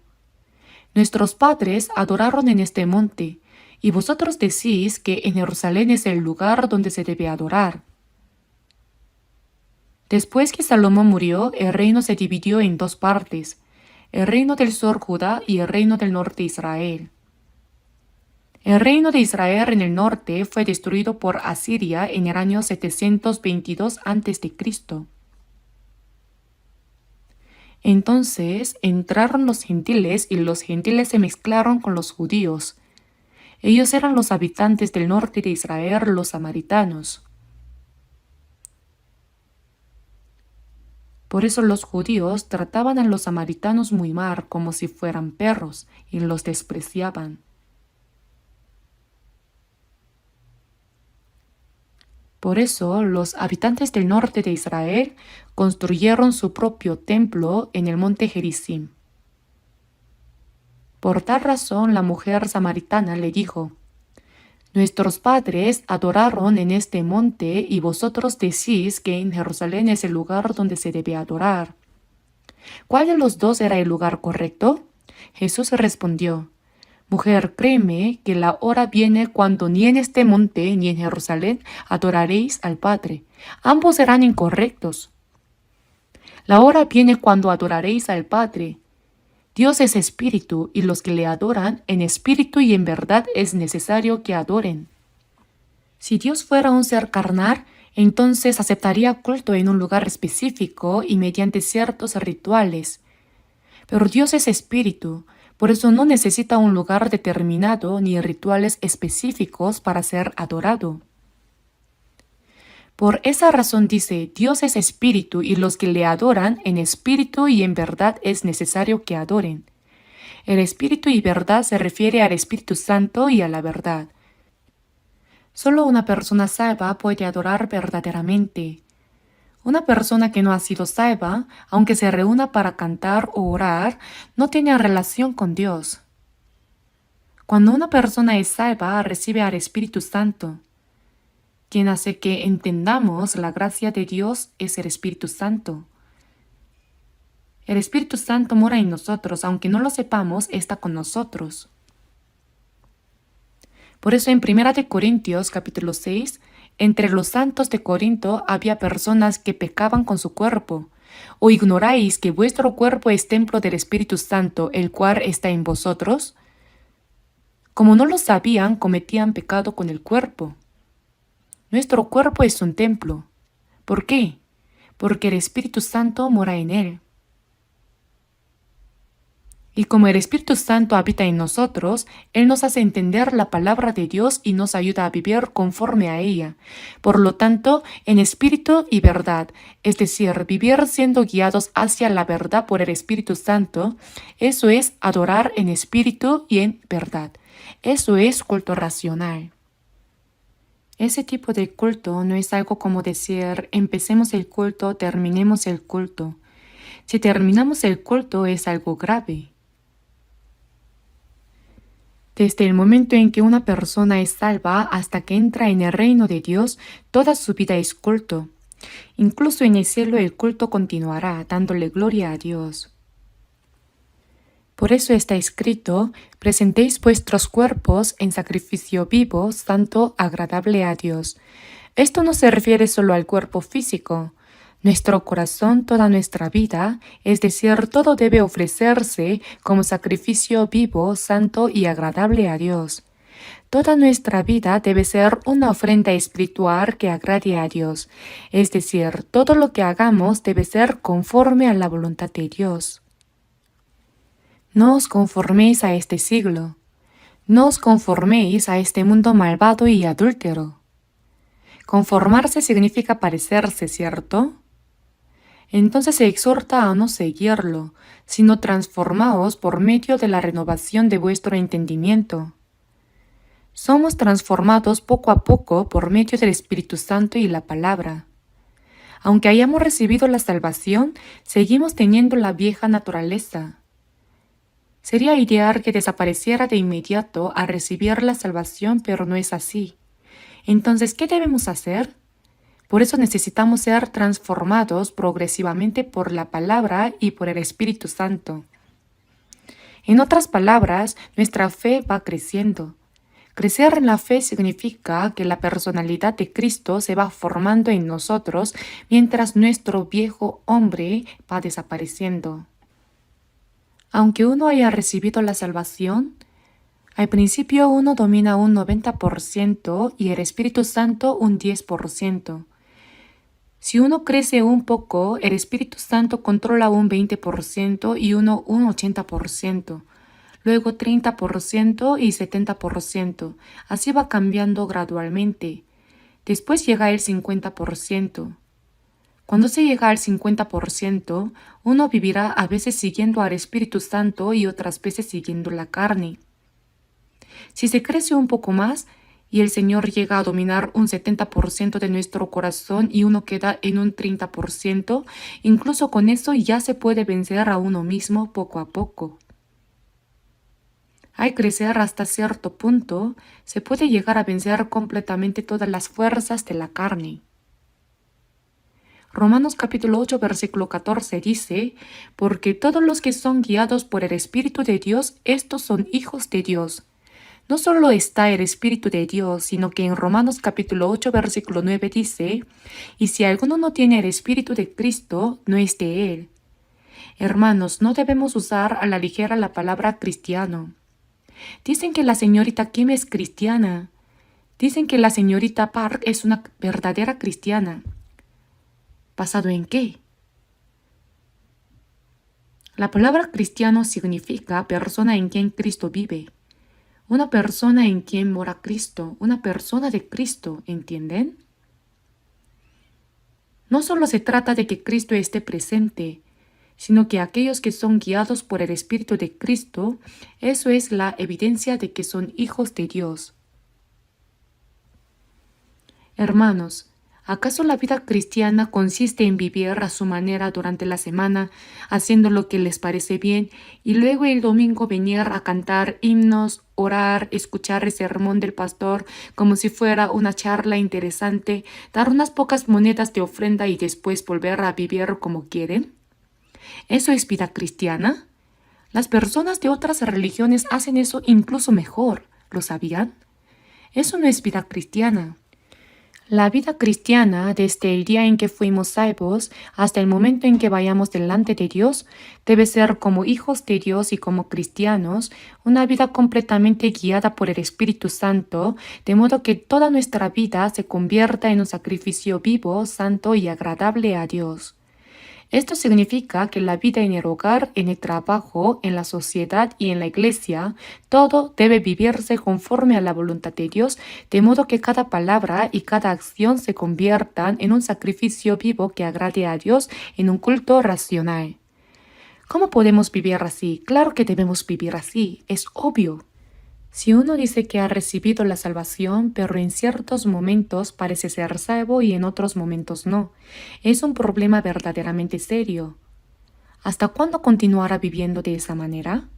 S1: Nuestros padres adoraron en este monte, y vosotros decís que en Jerusalén es el lugar donde se debe adorar. Después que Salomón murió, el reino se dividió en dos partes, el reino del sur Judá y el reino del norte Israel. El reino de Israel en el norte fue destruido por Asiria en el año 722 a.C. Entonces entraron los gentiles y los gentiles se mezclaron con los judíos. Ellos eran los habitantes del norte de Israel, los samaritanos. Por eso los judíos trataban a los samaritanos muy mal, como si fueran perros, y los despreciaban. Por eso los habitantes del norte de Israel construyeron su propio templo en el monte Gerizim. Por tal razón la mujer samaritana le dijo: Nuestros padres adoraron en este monte y vosotros decís que en Jerusalén es el lugar donde se debe adorar. ¿Cuál de los dos era el lugar correcto? Jesús respondió: Mujer, créeme que la hora viene cuando ni en este monte ni en Jerusalén adoraréis al Padre. Ambos serán incorrectos. La hora viene cuando adoraréis al Padre. Dios es espíritu, y los que le adoran en espíritu y en verdad es necesario que adoren. Si Dios fuera un ser carnal, entonces aceptaría culto en un lugar específico y mediante ciertos rituales. Pero Dios es espíritu, por eso no necesita un lugar determinado ni rituales específicos para ser adorado. Por esa razón dice: Dios es espíritu y los que le adoran en espíritu y en verdad es necesario que adoren. El espíritu y verdad se refiere al Espíritu Santo y a la verdad. Solo una persona salva puede adorar verdaderamente. Una persona que no ha sido salva, aunque se reúna para cantar o orar, no tiene relación con Dios. Cuando una persona es salva, recibe al Espíritu Santo. Quien hace que entendamos la gracia de Dios es el Espíritu Santo. El Espíritu Santo mora en nosotros, aunque no lo sepamos, está con nosotros. Por eso en 1 Corintios capítulo 6, entre los santos de Corinto había personas que pecaban con su cuerpo. ¿O ignoráis que vuestro cuerpo es templo del Espíritu Santo, el cual está en vosotros? Como no lo sabían, cometían pecado con el cuerpo. Nuestro cuerpo es un templo. ¿Por qué? Porque el Espíritu Santo mora en él. Y como el Espíritu Santo habita en nosotros, Él nos hace entender la palabra de Dios y nos ayuda a vivir conforme a ella. Por lo tanto, en espíritu y verdad, es decir, vivir siendo guiados hacia la verdad por el Espíritu Santo, eso es adorar en espíritu y en verdad. Eso es culto racional. Ese tipo de culto no es algo como decir: empecemos el culto, terminemos el culto. Si terminamos el culto es algo grave. Desde el momento en que una persona es salva hasta que entra en el reino de Dios, toda su vida es culto. Incluso en el cielo el culto continuará, dándole gloria a Dios. Por eso está escrito: presentéis vuestros cuerpos en sacrificio vivo, santo, agradable a Dios. Esto no se refiere solo al cuerpo físico. Nuestro corazón, toda nuestra vida, es decir, todo debe ofrecerse como sacrificio vivo, santo y agradable a Dios. Toda nuestra vida debe ser una ofrenda espiritual que agrade a Dios, es decir, todo lo que hagamos debe ser conforme a la voluntad de Dios. No os conforméis a este siglo. No os conforméis a este mundo malvado y adúltero. Conformarse significa parecerse, ¿cierto? Entonces se exhorta a no seguirlo, sino transformaos por medio de la renovación de vuestro entendimiento. Somos transformados poco a poco por medio del Espíritu Santo y la palabra. Aunque hayamos recibido la salvación, seguimos teniendo la vieja naturaleza. Sería ideal que desapareciera de inmediato al recibir la salvación, pero no es así. Entonces, ¿qué debemos hacer? Por eso necesitamos ser transformados progresivamente por la palabra y por el Espíritu Santo. En otras palabras, nuestra fe va creciendo. Crecer en la fe significa que la personalidad de Cristo se va formando en nosotros mientras nuestro viejo hombre va desapareciendo. Aunque uno haya recibido la salvación, al principio uno domina un 90% y el Espíritu Santo un 10%. Si uno crece un poco, el Espíritu Santo controla un 20% y uno un 80%. Luego 30% y 70%. Así va cambiando gradualmente. Después llega el 50%. Cuando se llega al 50%, uno vivirá a veces siguiendo al Espíritu Santo y otras veces siguiendo la carne. Si se crece un poco más y el Señor llega a dominar un 70% de nuestro corazón y uno queda en un 30%, incluso con eso ya se puede vencer a uno mismo poco a poco. Al crecer hasta cierto punto, se puede llegar a vencer completamente todas las fuerzas de la carne. Romanos capítulo 8, versículo 14 dice, porque todos los que son guiados por el Espíritu de Dios, estos son hijos de Dios. No solo está el Espíritu de Dios, sino que en Romanos capítulo 8, versículo 9 dice, y si alguno no tiene el Espíritu de Cristo, no es de él. Hermanos, no debemos usar a la ligera la palabra cristiano. Dicen que la señorita Kim es cristiana. Dicen que la señorita Park es una verdadera cristiana. ¿Basado en qué? La palabra cristiano significa persona en quien Cristo vive. Una persona en quien mora Cristo, una persona de Cristo, ¿entienden? No solo se trata de que Cristo esté presente, sino que aquellos que son guiados por el Espíritu de Cristo, eso es la evidencia de que son hijos de Dios. Hermanos, ¿acaso la vida cristiana consiste en vivir a su manera durante la semana, haciendo lo que les parece bien, y luego el domingo venir a cantar himnos, orar, escuchar el sermón del pastor como si fuera una charla interesante, dar unas pocas monedas de ofrenda y después volver a vivir como quieren? ¿Eso es vida cristiana? Las personas de otras religiones hacen eso incluso mejor. ¿Lo sabían? Eso no es vida cristiana. La vida cristiana, desde el día en que fuimos salvos hasta el momento en que vayamos delante de Dios, debe ser como hijos de Dios y como cristianos, una vida completamente guiada por el Espíritu Santo, de modo que toda nuestra vida se convierta en un sacrificio vivo, santo y agradable a Dios. Esto significa que la vida en el hogar, en el trabajo, en la sociedad y en la iglesia, todo debe vivirse conforme a la voluntad de Dios, de modo que cada palabra y cada acción se conviertan en un sacrificio vivo que agrade a Dios en un culto racional. ¿Cómo podemos vivir así? Claro que debemos vivir así, es obvio. Si uno dice que ha recibido la salvación, pero en ciertos momentos parece ser salvo y en otros momentos no, es un problema verdaderamente serio. ¿Hasta cuándo continuará viviendo de esa manera?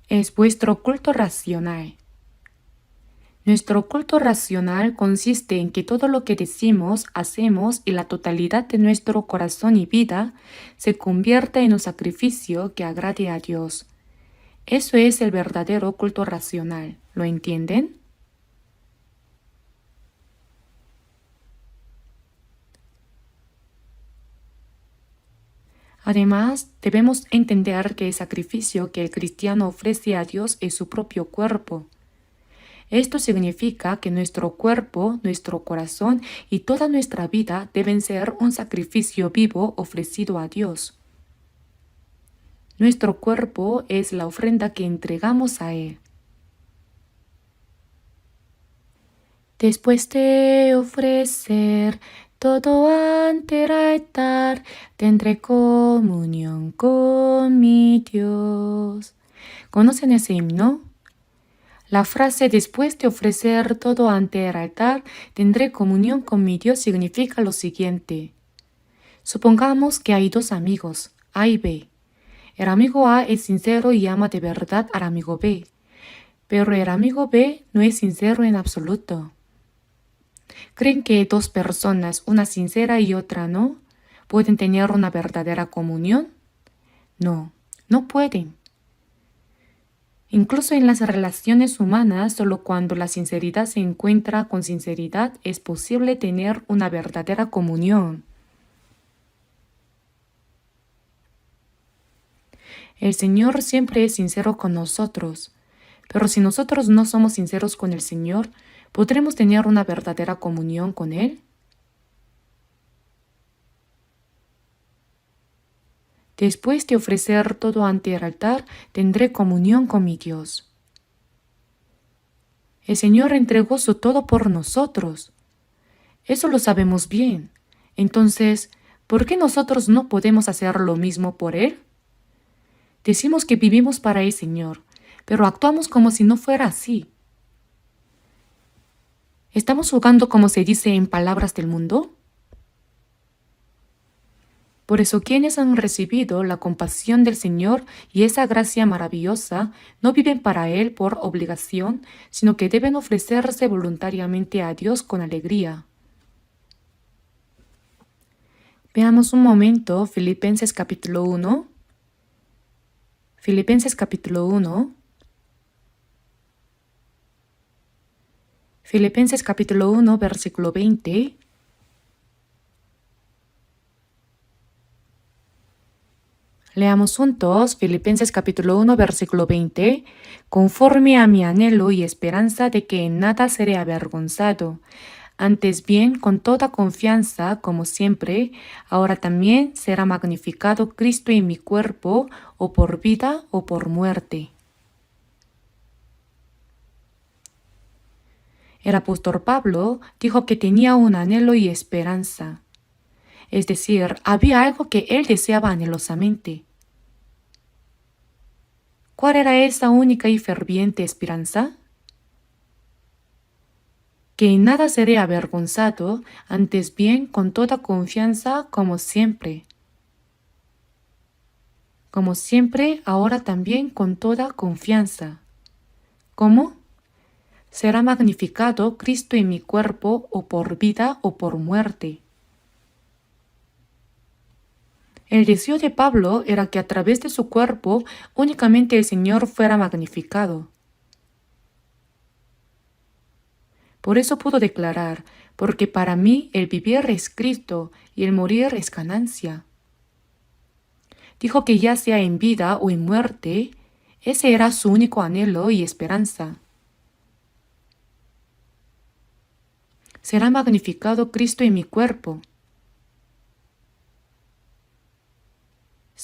S1: Es vuestro culto racional. Nuestro culto racional consiste en que todo lo que decimos, hacemos y la totalidad de nuestro corazón y vida se convierta en un sacrificio que agrade a Dios. Eso es el verdadero culto racional. ¿Lo entienden? Además, debemos entender que el sacrificio que el cristiano ofrece a Dios es su propio cuerpo. Esto significa que nuestro cuerpo, nuestro corazón y toda nuestra vida deben ser un sacrificio vivo ofrecido a Dios. Nuestro cuerpo es la ofrenda que entregamos a Él. Después de ofrecer todo ante el altar, tendré comunión con mi Dios. ¿Conocen ese himno? La frase después de ofrecer todo ante el altar, tendré comunión con mi Dios significa lo siguiente. Supongamos que hay dos amigos. A y B. El amigo A es sincero y ama de verdad al amigo B, pero el amigo B no es sincero en absoluto. ¿Creen que dos personas, una sincera y otra no, pueden tener una verdadera comunión? No, no pueden. Incluso en las relaciones humanas, solo cuando la sinceridad se encuentra con sinceridad es posible tener una verdadera comunión. El Señor siempre es sincero con nosotros, pero si nosotros no somos sinceros con el Señor, ¿podremos tener una verdadera comunión con Él? Después de ofrecer todo ante el altar, tendré comunión con mi Dios. El Señor entregó su todo por nosotros. Eso lo sabemos bien. Entonces, ¿por qué nosotros no podemos hacer lo mismo por Él? Decimos que vivimos para el Señor, pero actuamos como si no fuera así. ¿Estamos jugando como se dice en palabras del mundo? Por eso quienes han recibido la compasión del Señor y esa gracia maravillosa no viven para Él por obligación, sino que deben ofrecerse voluntariamente a Dios con alegría. Veamos un momento Filipenses capítulo 1. Filipenses capítulo 1. Filipenses capítulo 1, versículo 20. Leamos juntos Filipenses capítulo 1, versículo 20. Conforme a mi anhelo y esperanza de que en nada seré avergonzado, antes bien con toda confianza, como siempre, ahora también será magnificado Cristo en mi cuerpo, o por vida o por muerte. El apóstol Pablo dijo que tenía un anhelo y esperanza. Es decir, había algo que él deseaba anhelosamente. ¿Cuál era esa única y ferviente esperanza? Que en nada seré avergonzado, antes bien con toda confianza como siempre. Como siempre, ahora también con toda confianza. ¿Cómo? Será magnificado Cristo en mi cuerpo, o por vida o por muerte. El deseo de Pablo era que a través de su cuerpo únicamente el Señor fuera magnificado. Por eso pudo declarar, porque para mí el vivir es Cristo y el morir es ganancia. Dijo que ya sea en vida o en muerte, ese era su único anhelo y esperanza. Será magnificado Cristo en mi cuerpo.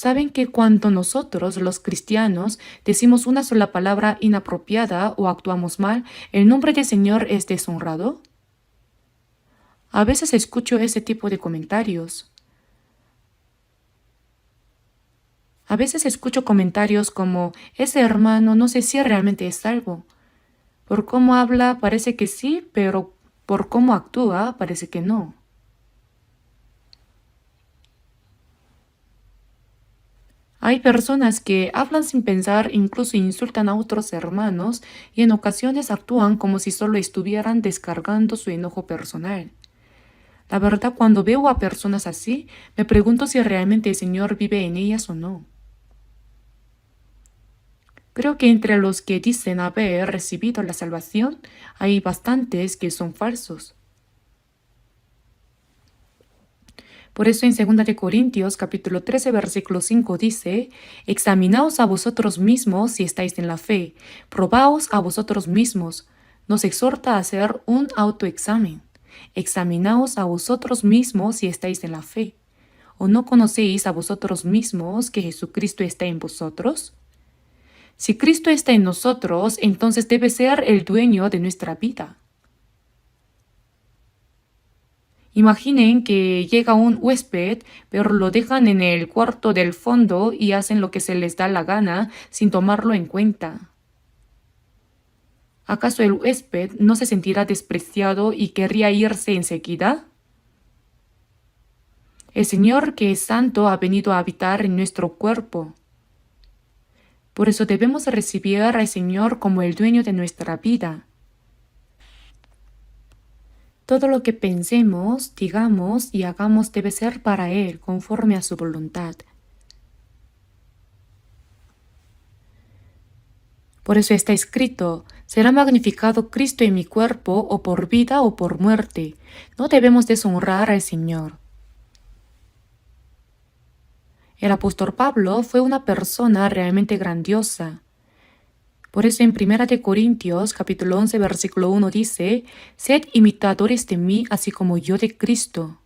S1: ¿Saben que cuando nosotros, los cristianos, decimos una sola palabra inapropiada o actuamos mal, el nombre del Señor es deshonrado? A veces escucho ese tipo de comentarios. A veces escucho comentarios como, ese hermano no sé si realmente es salvo. Por cómo habla parece que sí, pero por cómo actúa parece que no. Hay personas que hablan sin pensar, incluso insultan a otros hermanos y en ocasiones actúan como si solo estuvieran descargando su enojo personal. La verdad, cuando veo a personas así, me pregunto si realmente el Señor vive en ellas o no. Creo que entre los que dicen haber recibido la salvación, hay bastantes que son falsos. Por eso en 2 de Corintios capítulo 13 versículo 5 dice, examinaos a vosotros mismos si estáis en la fe, probaos a vosotros mismos. Nos exhorta a hacer un autoexamen. Examinaos a vosotros mismos si estáis en la fe. ¿O no conocéis a vosotros mismos que Jesucristo está en vosotros? Si Cristo está en nosotros, entonces debe ser el dueño de nuestra vida. Imaginen que llega un huésped, pero lo dejan en el cuarto del fondo y hacen lo que se les da la gana sin tomarlo en cuenta. ¿Acaso el huésped no se sentirá despreciado y querría irse enseguida? El Señor que es santo ha venido a habitar en nuestro cuerpo. Por eso debemos recibir al Señor como el dueño de nuestra vida. Todo lo que pensemos, digamos y hagamos debe ser para Él, conforme a su voluntad. Por eso está escrito, será magnificado Cristo en mi cuerpo, o por vida o por muerte. No debemos deshonrar al Señor. El apóstol Pablo fue una persona realmente grandiosa. Por eso en 1 de Corintios, capítulo 11, versículo 1 dice, «Sed imitadores de mí, así como yo de Cristo».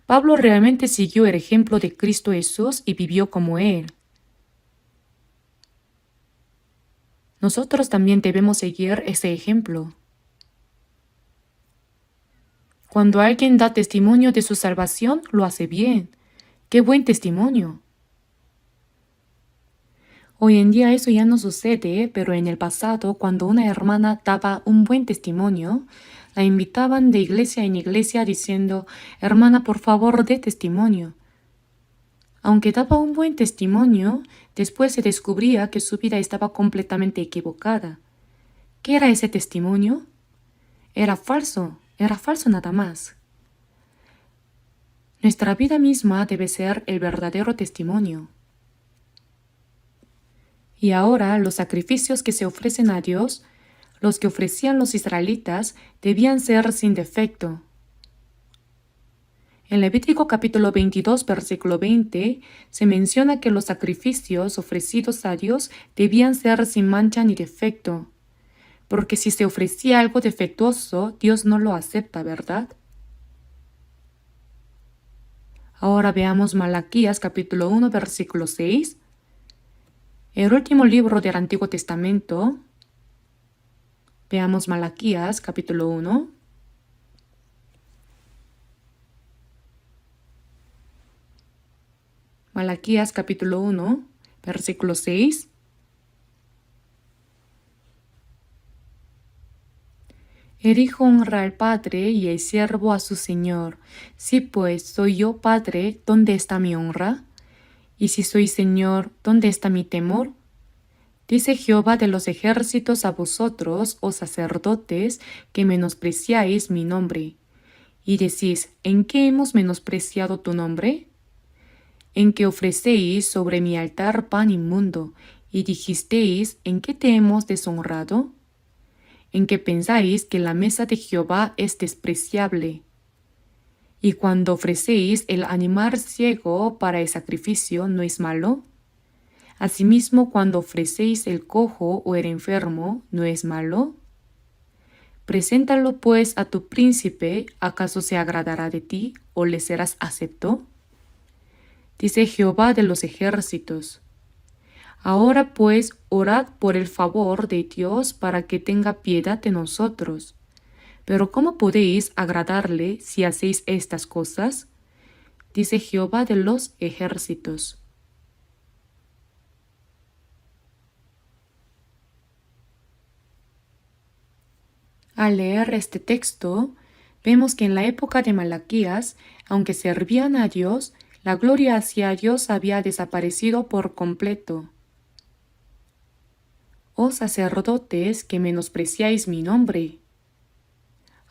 S1: Pablo realmente siguió el ejemplo de Cristo Jesús y vivió como Él. Nosotros también debemos seguir ese ejemplo. Cuando alguien da testimonio de su salvación, lo hace bien. ¡Qué buen testimonio! Hoy en día eso ya no sucede, pero en el pasado, cuando una hermana daba un buen testimonio, la invitaban de iglesia en iglesia diciendo, «Hermana, por favor, dé testimonio». Aunque daba un buen testimonio, después se descubría que su vida estaba completamente equivocada. ¿Qué era ese testimonio? Era falso nada más. Nuestra vida misma debe ser el verdadero testimonio. Y ahora los sacrificios que se ofrecen a Dios, los que ofrecían los israelitas, debían ser sin defecto. En Levítico capítulo 22, versículo 20, se menciona que los sacrificios ofrecidos a Dios debían ser sin mancha ni defecto, porque si se ofrecía algo defectuoso, Dios no lo acepta, ¿verdad? Ahora veamos Malaquías capítulo 1, versículo 6. El último libro del Antiguo Testamento. Veamos Malaquías capítulo 1. Malaquías capítulo 1, versículo 6. El hijo honra al padre y el siervo a su señor. Si pues soy yo padre, ¿dónde está mi honra? Y si soy señor, ¿dónde está mi temor? Dice Jehová de los ejércitos a vosotros, oh sacerdotes, que menospreciáis mi nombre. Y decís, ¿en qué hemos menospreciado tu nombre? En que ofrecéis sobre mi altar pan inmundo, y dijisteis, ¿en qué te hemos deshonrado? En que pensáis que la mesa de Jehová es despreciable. Y cuando ofrecéis el animal ciego para el sacrificio, ¿no es malo? Asimismo, cuando ofrecéis el cojo o el enfermo, ¿no es malo? Preséntalo pues a tu príncipe, ¿acaso se agradará de ti o le serás acepto? Dice Jehová de los ejércitos. Ahora pues orad por el favor de Dios para que tenga piedad de nosotros. Pero ¿cómo podéis agradarle si hacéis estas cosas? Dice Jehová de los ejércitos. Al leer este texto, vemos que en la época de Malaquías, aunque servían a Dios, la gloria hacia Dios había desaparecido por completo. Oh sacerdotes, que menospreciáis mi nombre.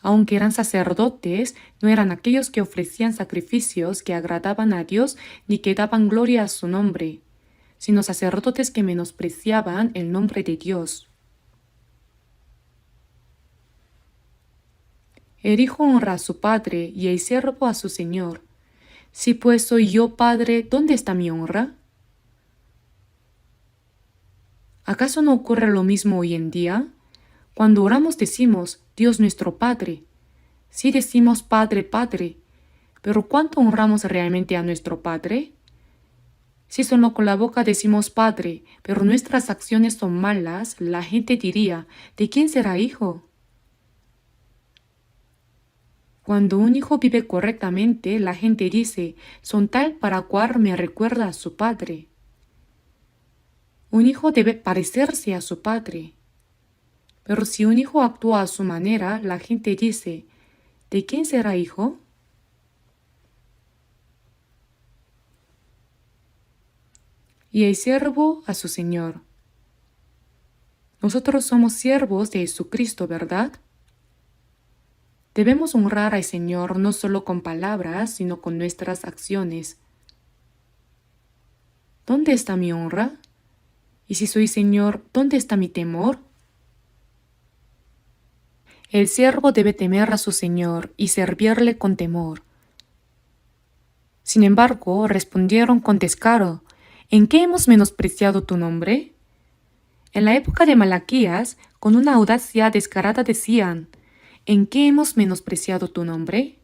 S1: Aunque eran sacerdotes, no eran aquellos que ofrecían sacrificios que agradaban a Dios ni que daban gloria a su nombre, sino sacerdotes que menospreciaban el nombre de Dios. El hijo honra a su padre y el siervo a su señor. Si pues soy yo padre, ¿dónde está mi honra? ¿Acaso no ocurre lo mismo hoy en día? Cuando oramos decimos, Dios nuestro Padre. Sí decimos Padre, Padre, pero ¿cuánto honramos realmente a nuestro Padre? Si solo con la boca decimos Padre, pero nuestras acciones son malas, la gente diría, ¿de quién será hijo? Cuando un hijo vive correctamente, la gente dice, son tal para cual me recuerda a su padre. Un hijo debe parecerse a su padre. Pero si un hijo actúa a su manera, la gente dice, ¿de quién será hijo? y el siervo a su Señor. Nosotros somos siervos de Jesucristo, ¿verdad? Debemos honrar al Señor no solo con palabras, sino con nuestras acciones. ¿Dónde está mi honra? Y si soy Señor, ¿dónde está mi temor? El siervo debe temer a su Señor y servirle con temor. Sin embargo, respondieron con descaro: ¿en qué hemos menospreciado tu nombre? En la época de Malaquías, con una audacia descarada decían: ¿en qué hemos menospreciado tu nombre?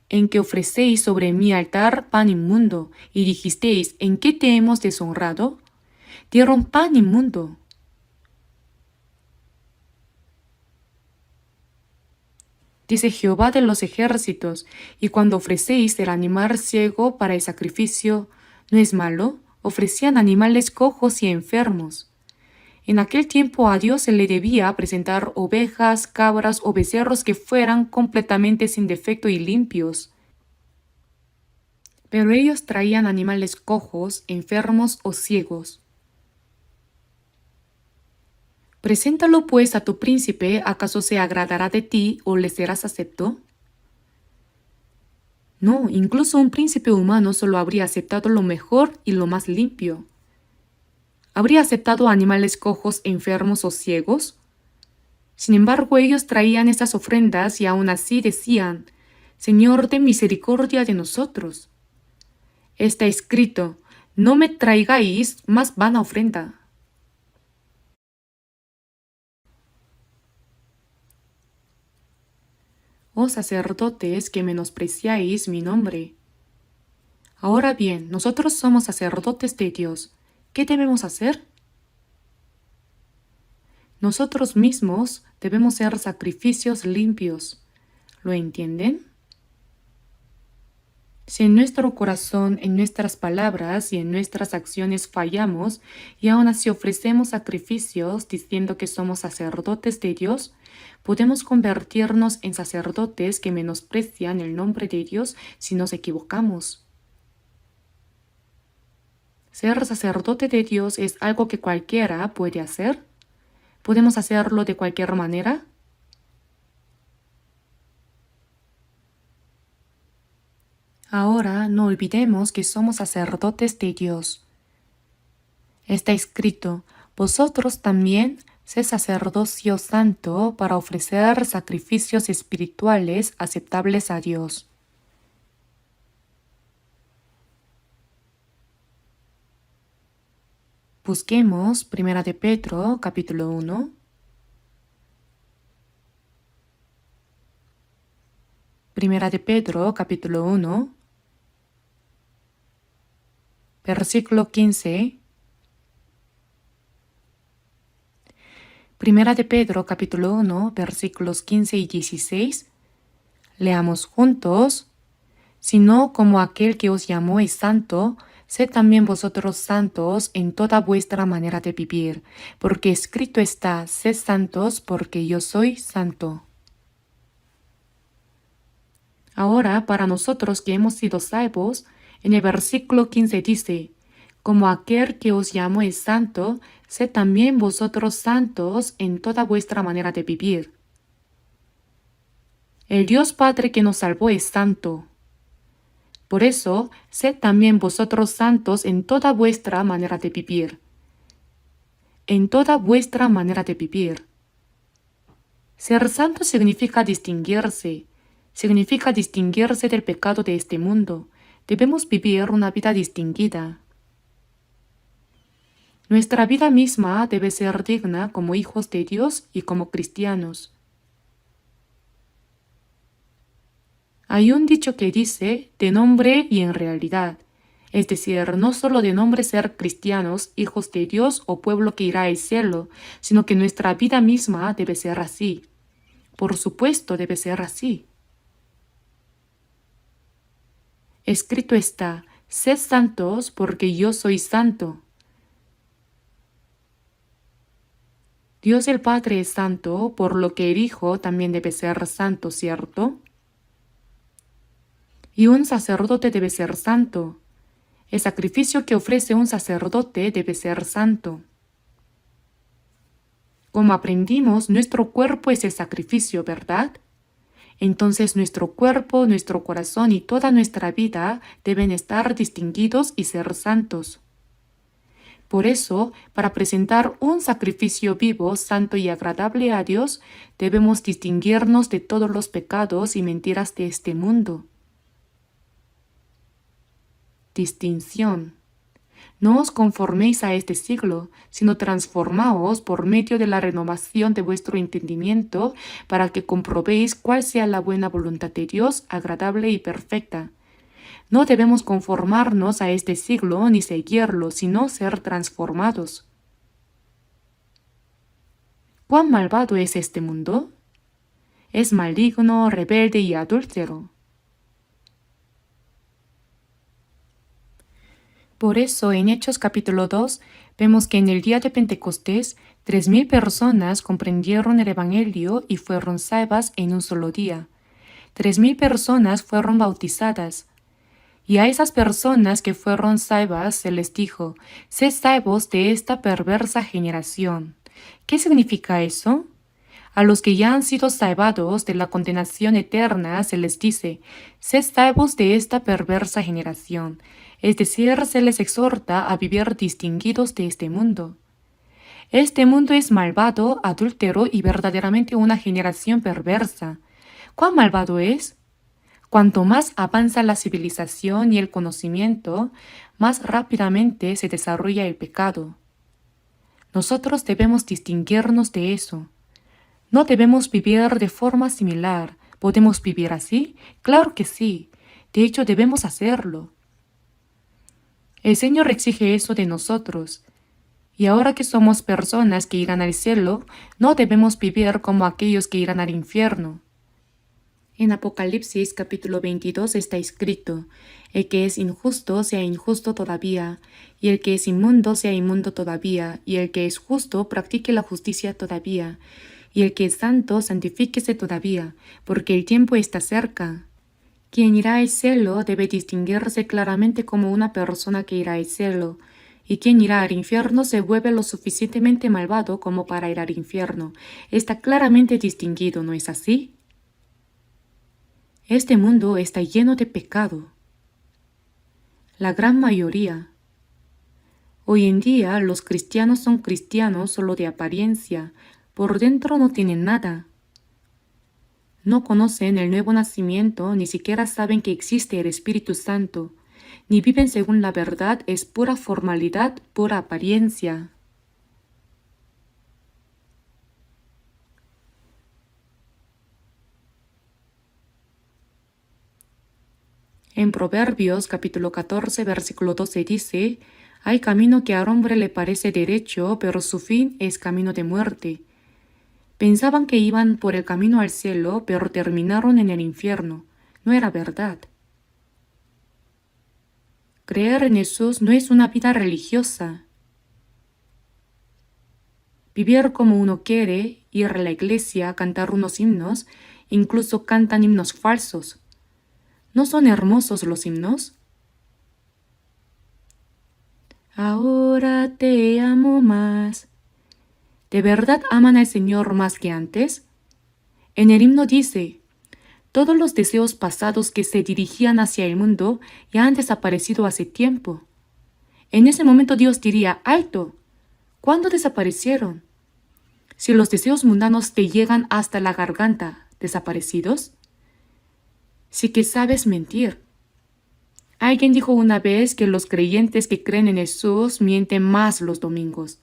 S1: En que ofrecéis sobre mi altar pan inmundo, y dijisteis: ¿en qué te hemos deshonrado? Dieron pan inmundo. Dice Jehová de los ejércitos: y cuando ofrecéis el animal ciego para el sacrificio, ¿no es malo? Ofrecían animales cojos y enfermos. En aquel tiempo a Dios se le debía presentar ovejas, cabras o becerros que fueran completamente sin defecto y limpios. Pero ellos traían animales cojos, enfermos o ciegos. Preséntalo pues a tu príncipe, ¿acaso se agradará de ti o le serás acepto? No, incluso un príncipe humano solo habría aceptado lo mejor y lo más limpio. ¿Habría aceptado animales cojos, enfermos o ciegos? Sin embargo, ellos traían esas ofrendas y aún así decían: Señor, ten misericordia de nosotros. Está escrito: no me traigáis más vana ofrenda. Oh sacerdotes que menospreciáis mi nombre. Ahora bien, nosotros somos sacerdotes de Dios. ¿Qué debemos hacer? Nosotros mismos debemos ser sacrificios limpios. ¿Lo entienden? Si en nuestro corazón, en nuestras palabras y en nuestras acciones fallamos y aún así ofrecemos sacrificios diciendo que somos sacerdotes de Dios, podemos convertirnos en sacerdotes que menosprecian el nombre de Dios si nos equivocamos. ¿Ser sacerdote de Dios es algo que cualquiera puede hacer? ¿Podemos hacerlo de cualquier manera? Ahora no olvidemos que somos sacerdotes de Dios. Está escrito: vosotros también sed sacerdocio santo para ofrecer sacrificios espirituales aceptables a Dios. Busquemos 1 de Pedro, capítulo 1. Primera de Pedro, capítulo 1, versículo 15. Primera de Pedro, capítulo 1, versículos 15 y 16. Leamos juntos. Sino como aquel que os llamó es santo, sed también vosotros santos en toda vuestra manera de vivir, porque escrito está: sed santos porque yo soy santo. Ahora, para nosotros que hemos sido salvos, en el versículo 15 dice: como aquel que os llamó es santo, sed también vosotros santos en toda vuestra manera de vivir. El Dios Padre que nos salvó es santo. Por eso, sed también vosotros santos en toda vuestra manera de vivir. En toda vuestra manera de vivir. Ser santo significa distinguirse del pecado de este mundo. Debemos vivir una vida distinguida. Nuestra vida misma debe ser digna como hijos de Dios y como cristianos. Hay un dicho que dice: de nombre y en realidad. Es decir, no solo de nombre ser cristianos, hijos de Dios o pueblo que irá al cielo, sino que nuestra vida misma debe ser así. Por supuesto, debe ser así. Escrito está: sed santos porque yo soy santo. Dios el Padre es santo, por lo que el Hijo también debe ser santo, ¿cierto? Y un sacerdote debe ser santo. El sacrificio que ofrece un sacerdote debe ser santo. Como aprendimos, nuestro cuerpo es el sacrificio, ¿verdad? Entonces nuestro cuerpo, nuestro corazón y toda nuestra vida deben estar distinguidos y ser santos. Por eso, para presentar un sacrificio vivo, santo y agradable a Dios, debemos distinguirnos de todos los pecados y mentiras de este mundo. Distinción. No os conforméis a este siglo, sino transformaos por medio de la renovación de vuestro entendimiento, para que comprobéis cuál sea la buena voluntad de Dios, agradable y perfecta. No debemos conformarnos a este siglo ni seguirlo, sino ser transformados. ¿Cuán malvado es este mundo? Es maligno, rebelde y adúltero. Por eso, en Hechos capítulo 2, vemos que en el día de Pentecostés, 3,000 personas comprendieron el Evangelio y fueron salvas en un solo día. 3,000 personas fueron bautizadas. Y a esas personas que fueron salvas se les dijo: sed salvos de esta perversa generación. ¿Qué significa eso? A los que ya han sido salvados de la condenación eterna se les dice: sed salvos de esta perversa generación. Es decir, se les exhorta a vivir distinguidos de este mundo. Este mundo es malvado, adúltero y verdaderamente una generación perversa. ¿Cuán malvado es? Cuanto más avanza la civilización y el conocimiento, más rápidamente se desarrolla el pecado. Nosotros debemos distinguirnos de eso. No debemos vivir de forma similar. ¿Podemos vivir así? Claro que sí. De hecho, debemos hacerlo. El Señor exige eso de nosotros. Y ahora que somos personas que irán al cielo, no debemos vivir como aquellos que irán al infierno. En Apocalipsis capítulo 22 está escrito: el que es injusto sea injusto todavía, y el que es inmundo sea inmundo todavía, y el que es justo practique la justicia todavía, y el que es santo santifíquese todavía, porque el tiempo está cerca. Quien irá al cielo debe distinguirse claramente como una persona que irá al cielo, y quien irá al infierno se vuelve lo suficientemente malvado como para ir al infierno. Está claramente distinguido, ¿no es así? Este mundo está lleno de pecado. La gran mayoría. Hoy en día los cristianos son cristianos solo de apariencia, por dentro no tienen nada. No conocen el nuevo nacimiento, ni siquiera saben que existe el Espíritu Santo, ni viven según la verdad, es pura formalidad, pura apariencia. En Proverbios capítulo 14, versículo 12 dice: hay camino que al hombre le parece derecho, pero su fin es camino de muerte. Pensaban que iban por el camino al cielo, pero terminaron en el infierno. No era verdad. Creer en Jesús no es una vida religiosa. Vivir como uno quiere, ir a la iglesia, cantar unos himnos, incluso cantan himnos falsos. ¿No son hermosos los himnos? Ahora te amo más. ¿De verdad aman al Señor más que antes? En el himno dice: todos los deseos pasados que se dirigían hacia el mundo ya han desaparecido hace tiempo. En ese momento Dios diría: alto, ¿cuándo desaparecieron? Si los deseos mundanos te llegan hasta la garganta, ¿desaparecidos? Sí que sabes mentir. Alguien dijo una vez que los creyentes que creen en Jesús mienten más los domingos.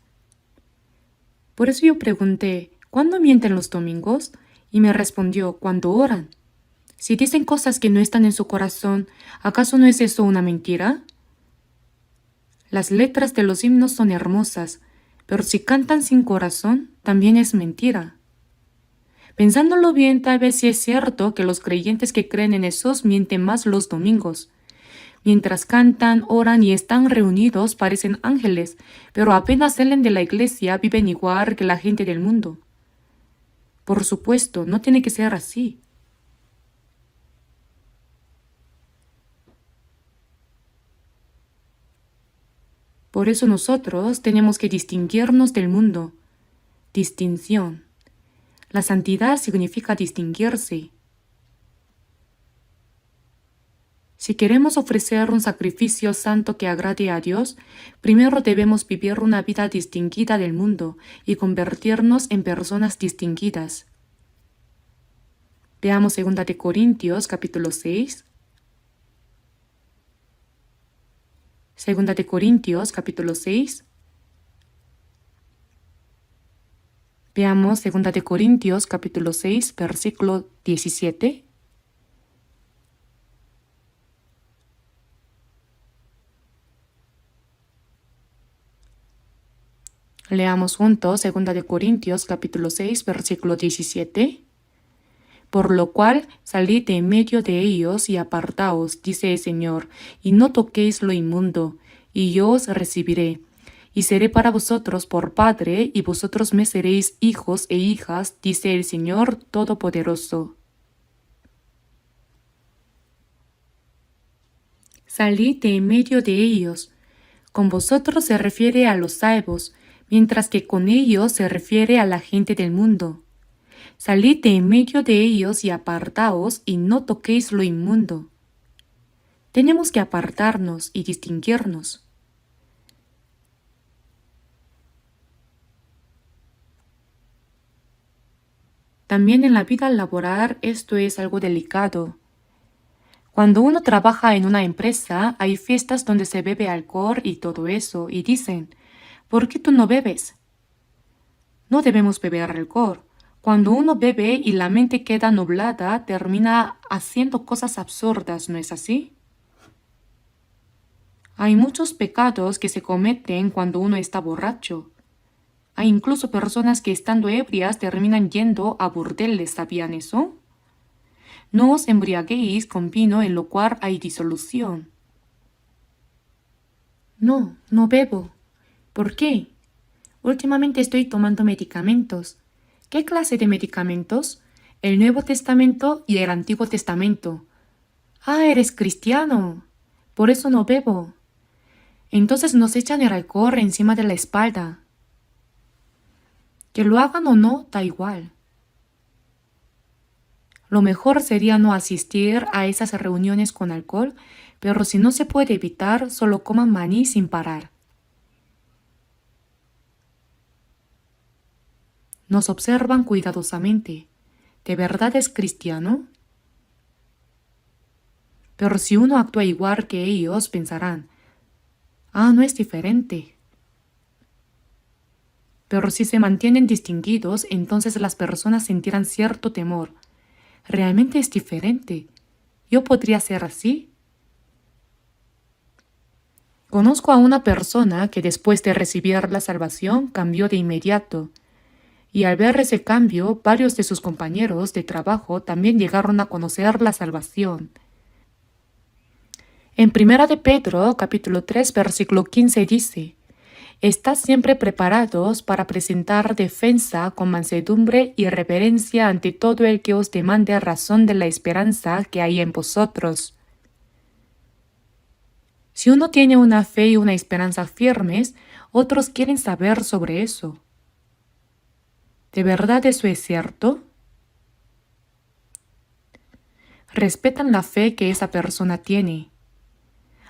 S1: Por eso yo pregunté: ¿cuándo mienten los domingos? Y me respondió: cuando oran. Si dicen cosas que no están en su corazón, ¿acaso no es eso una mentira? Las letras de los himnos son hermosas, pero si cantan sin corazón, también es mentira. Pensándolo bien, tal vez sí es cierto que los creyentes que creen en Jesús mienten más los domingos. Mientras cantan, oran y están reunidos parecen ángeles, pero apenas salen de la iglesia viven igual que la gente del mundo. Por supuesto, no tiene que ser así. Por eso nosotros tenemos que distinguirnos del mundo. Distinción. La santidad significa distinguirse. Si queremos ofrecer un sacrificio santo que agrade a Dios, primero debemos vivir una vida distinguida del mundo y convertirnos en personas distinguidas. Veamos 2 Corintios capítulo 6. 2 Corintios capítulo 6. Veamos 2 Corintios capítulo 6, versículo 17. Leamos juntos 2 Corintios capítulo 6, versículo 17. Por lo cual, salid de en medio de ellos y apartaos, dice el Señor, y no toquéis lo inmundo, y yo os recibiré. Y seré para vosotros por Padre, y vosotros me seréis hijos e hijas, dice el Señor Todopoderoso. Salid de en medio de ellos. Con vosotros se refiere a los salvos, mientras que con ellos se refiere a la gente del mundo. Salid de en medio de ellos y apartaos y no toquéis lo inmundo. Tenemos que apartarnos y distinguirnos. También en la vida laboral esto es algo delicado. Cuando uno trabaja en una empresa, hay fiestas donde se bebe alcohol y todo eso, y dicen, ¿por qué tú no bebes? No debemos beber alcohol. Cuando uno bebe y la mente queda nublada, termina haciendo cosas absurdas, ¿no es así? Hay muchos pecados que se cometen cuando uno está borracho. Hay incluso personas que estando ebrias terminan yendo a burdeles, ¿sabían eso? No os embriaguéis con vino en lo cual hay disolución. No, no bebo. ¿Por qué? Últimamente estoy tomando medicamentos. ¿Qué clase de medicamentos? El Nuevo Testamento y el Antiguo Testamento. Ah, eres cristiano. Por eso no bebo. Entonces nos echan el alcohol encima de la espalda. Que lo hagan o no, da igual. Lo mejor sería no asistir a esas reuniones con alcohol, pero si no se puede evitar, solo coman maní sin parar. Nos observan cuidadosamente. ¿De verdad es cristiano? Pero si uno actúa igual que ellos, pensarán, ah, no es diferente. Pero si se mantienen distinguidos, entonces las personas sentirán cierto temor. Realmente es diferente. ¿Yo podría ser así? Conozco a una persona que después de recibir la salvación cambió de inmediato. Y al ver ese cambio, varios de sus compañeros de trabajo también llegaron a conocer la salvación. En 1 de Pedro, capítulo 3, versículo 15 dice, «Estad siempre preparados para presentar defensa con mansedumbre y reverencia ante todo el que os demande razón de la esperanza que hay en vosotros». Si uno tiene una fe y una esperanza firmes, otros quieren saber sobre eso. ¿De verdad eso es cierto? Respetan la fe que esa persona tiene.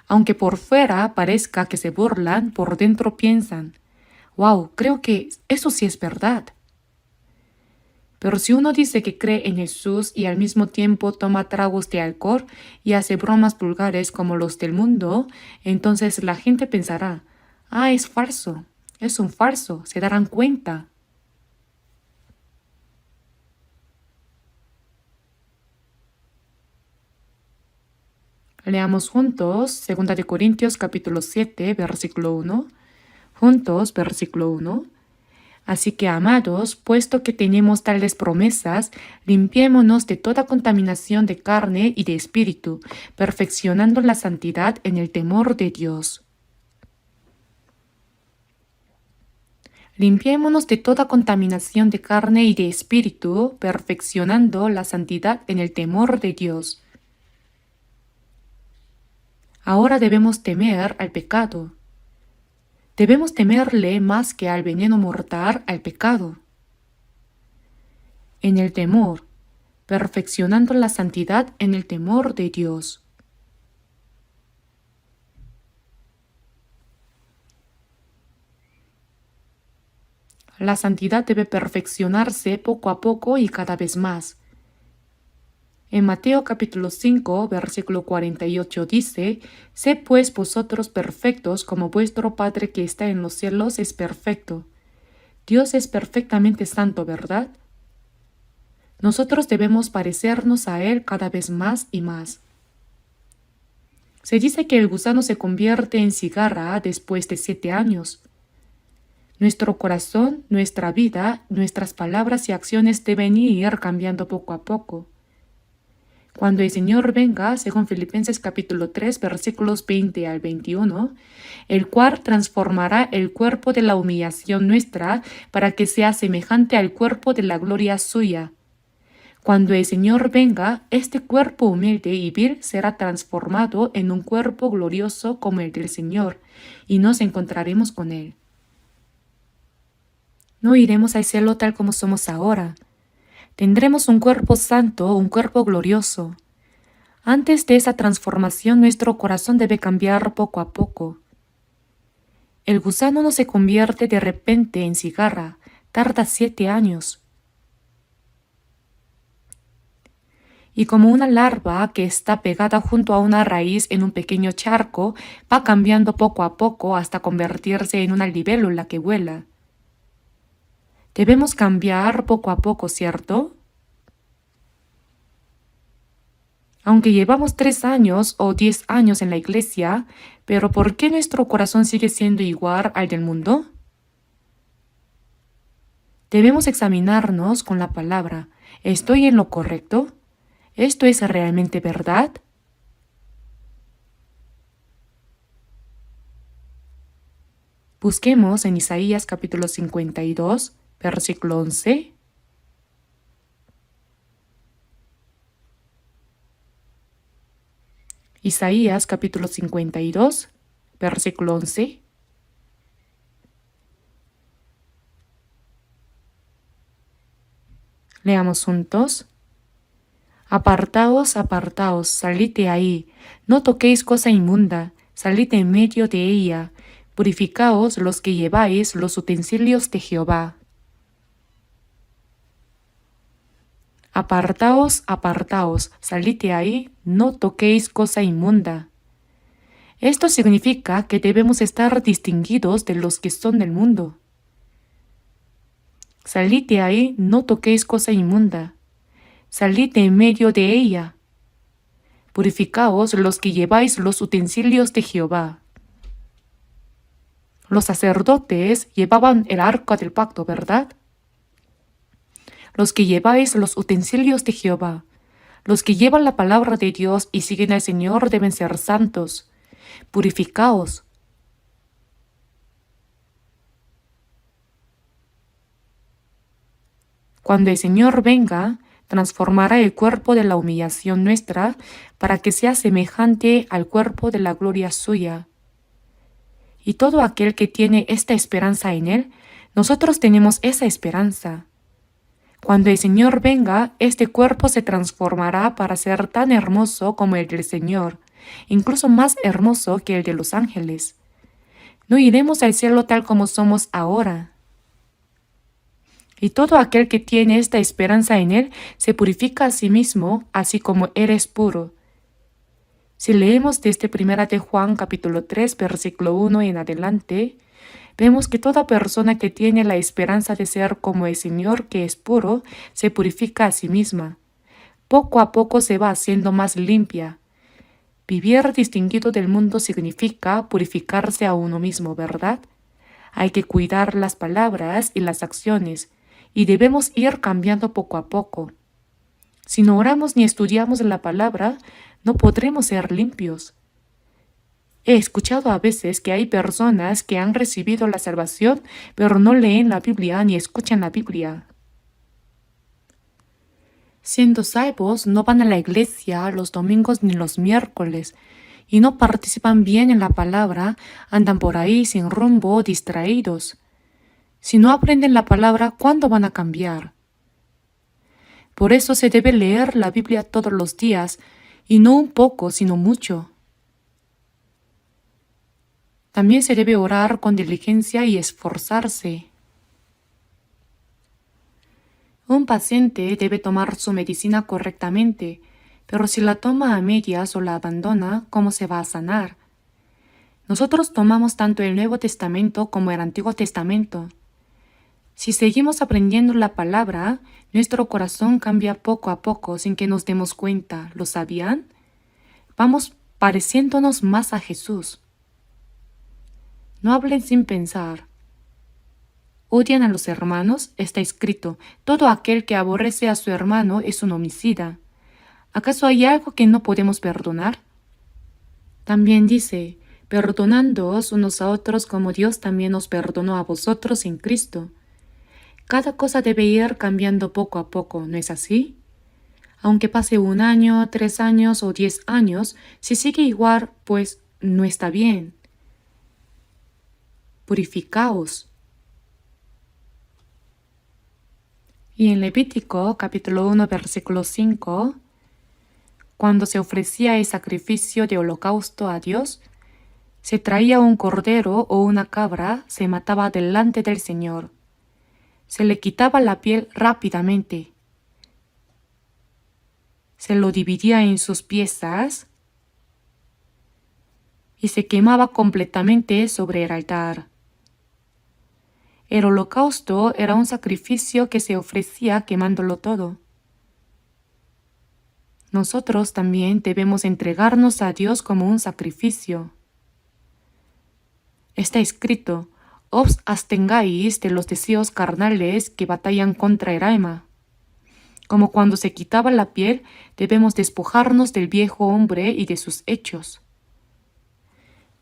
S1: Aunque por fuera parezca que se burlan, por dentro piensan, wow, creo que eso sí es verdad. Pero si uno dice que cree en Jesús y al mismo tiempo toma tragos de alcohol y hace bromas vulgares como los del mundo, entonces la gente pensará, ah, es falso, es un falso, se darán cuenta. Leamos juntos 2 Corintios capítulo 7, versículo 1. Juntos, versículo 1. Así que, amados, puesto que tenemos tales promesas, limpiémonos de toda contaminación de carne y de espíritu, perfeccionando la santidad en el temor de Dios. Limpiémonos de toda contaminación de carne y de espíritu, perfeccionando la santidad en el temor de Dios. Ahora debemos temer al pecado. Debemos temerle más que al veneno mortal, al pecado. En el temor, perfeccionando la santidad en el temor de Dios. La santidad debe perfeccionarse poco a poco y cada vez más. En Mateo capítulo 5, versículo 48 dice, «Sed pues vosotros perfectos como vuestro Padre que está en los cielos es perfecto». Dios es perfectamente santo, ¿verdad? Nosotros debemos parecernos a Él cada vez más y más. Se dice que el gusano se convierte en cigarra después de 7 años. Nuestro corazón, nuestra vida, nuestras palabras y acciones deben ir cambiando poco a poco. Cuando el Señor venga, según Filipenses capítulo 3, versículos 20 al 21, el cual transformará el cuerpo de la humillación nuestra para que sea semejante al cuerpo de la gloria suya. Cuando el Señor venga, este cuerpo humilde y vil será transformado en un cuerpo glorioso como el del Señor, y nos encontraremos con Él. No iremos al cielo tal como somos ahora. Tendremos un cuerpo santo, un cuerpo glorioso. Antes de esa transformación, nuestro corazón debe cambiar poco a poco. El gusano no se convierte de repente en cigarra, tarda 7 años. Y como una larva que está pegada junto a una raíz en un pequeño charco, va cambiando poco a poco hasta convertirse en una libélula que vuela. Debemos cambiar poco a poco, ¿cierto? Aunque llevamos 3 años o 10 años en la iglesia, pero ¿por qué nuestro corazón sigue siendo igual al del mundo? Debemos examinarnos con la palabra. ¿Estoy en lo correcto? ¿Esto es realmente verdad? Busquemos en Isaías capítulo 52, versículo 11. Isaías capítulo 52, versículo 11. Leamos juntos. Apartaos, apartaos, salid de ahí, no toquéis cosa inmunda, salid en medio de ella, purificaos los que lleváis los utensilios de Jehová. Apartaos, apartaos, salid de ahí, no toquéis cosa inmunda. Esto significa que debemos estar distinguidos de los que son del mundo. Salid de ahí, no toquéis cosa inmunda. Salid de en medio de ella. Purificaos los que lleváis los utensilios de Jehová. Los sacerdotes llevaban el arca del pacto, ¿verdad? Los que lleváis los utensilios de Jehová, los que llevan la palabra de Dios y siguen al Señor deben ser santos. Purificaos. Cuando el Señor venga, transformará el cuerpo de la humillación nuestra para que sea semejante al cuerpo de la gloria suya. Y todo aquel que tiene esta esperanza en Él, nosotros tenemos esa esperanza. Cuando el Señor venga, este cuerpo se transformará para ser tan hermoso como el del Señor, incluso más hermoso que el de los ángeles. No iremos al cielo tal como somos ahora. Y todo aquel que tiene esta esperanza en Él se purifica a sí mismo, así como Él es puro. Si leemos desde 1 de Juan capítulo 3, versículo 1 en adelante, vemos que toda persona que tiene la esperanza de ser como el Señor que es puro, se purifica a sí misma. Poco a poco se va haciendo más limpia. Vivir distinguido del mundo significa purificarse a uno mismo, ¿verdad? Hay que cuidar las palabras y las acciones, y debemos ir cambiando poco a poco. Si no oramos ni estudiamos la palabra, no podremos ser limpios. He escuchado a veces que hay personas que han recibido la salvación, pero no leen la Biblia ni escuchan la Biblia. Siendo salvos, no van a la iglesia los domingos ni los miércoles, y no participan bien en la palabra, andan por ahí sin rumbo, distraídos. Si no aprenden la palabra, ¿cuándo van a cambiar? Por eso se debe leer la Biblia todos los días, y no un poco, sino mucho. También se debe orar con diligencia y esforzarse. Un paciente debe tomar su medicina correctamente, pero si la toma a medias o la abandona, ¿cómo se va a sanar? Nosotros tomamos tanto el Nuevo Testamento como el Antiguo Testamento. Si seguimos aprendiendo la palabra, nuestro corazón cambia poco a poco sin que nos demos cuenta. ¿Lo sabían? Vamos pareciéndonos más a Jesús. No hablen sin pensar. ¿Odian a los hermanos? Está escrito, todo aquel que aborrece a su hermano es un homicida. ¿Acaso hay algo que no podemos perdonar? También dice, perdonándoos unos a otros como Dios también os perdonó a vosotros en Cristo. Cada cosa debe ir cambiando poco a poco, ¿no es así? Aunque pase 1 año, 3 años o 10 años, si sigue igual, pues no está bien. Purificaos. Y en Levítico capítulo 1 versículo 5, cuando se ofrecía el sacrificio de holocausto a Dios, se traía un cordero o una cabra, se mataba delante del Señor. Se le quitaba la piel rápidamente. Se lo dividía en sus piezas y se quemaba completamente sobre el altar. El holocausto era un sacrificio que se ofrecía quemándolo todo. Nosotros también debemos entregarnos a Dios como un sacrificio. Está escrito, os abstengáis de los deseos carnales que batallan contra el alma. Como cuando se quitaba la piel, debemos despojarnos del viejo hombre y de sus hechos.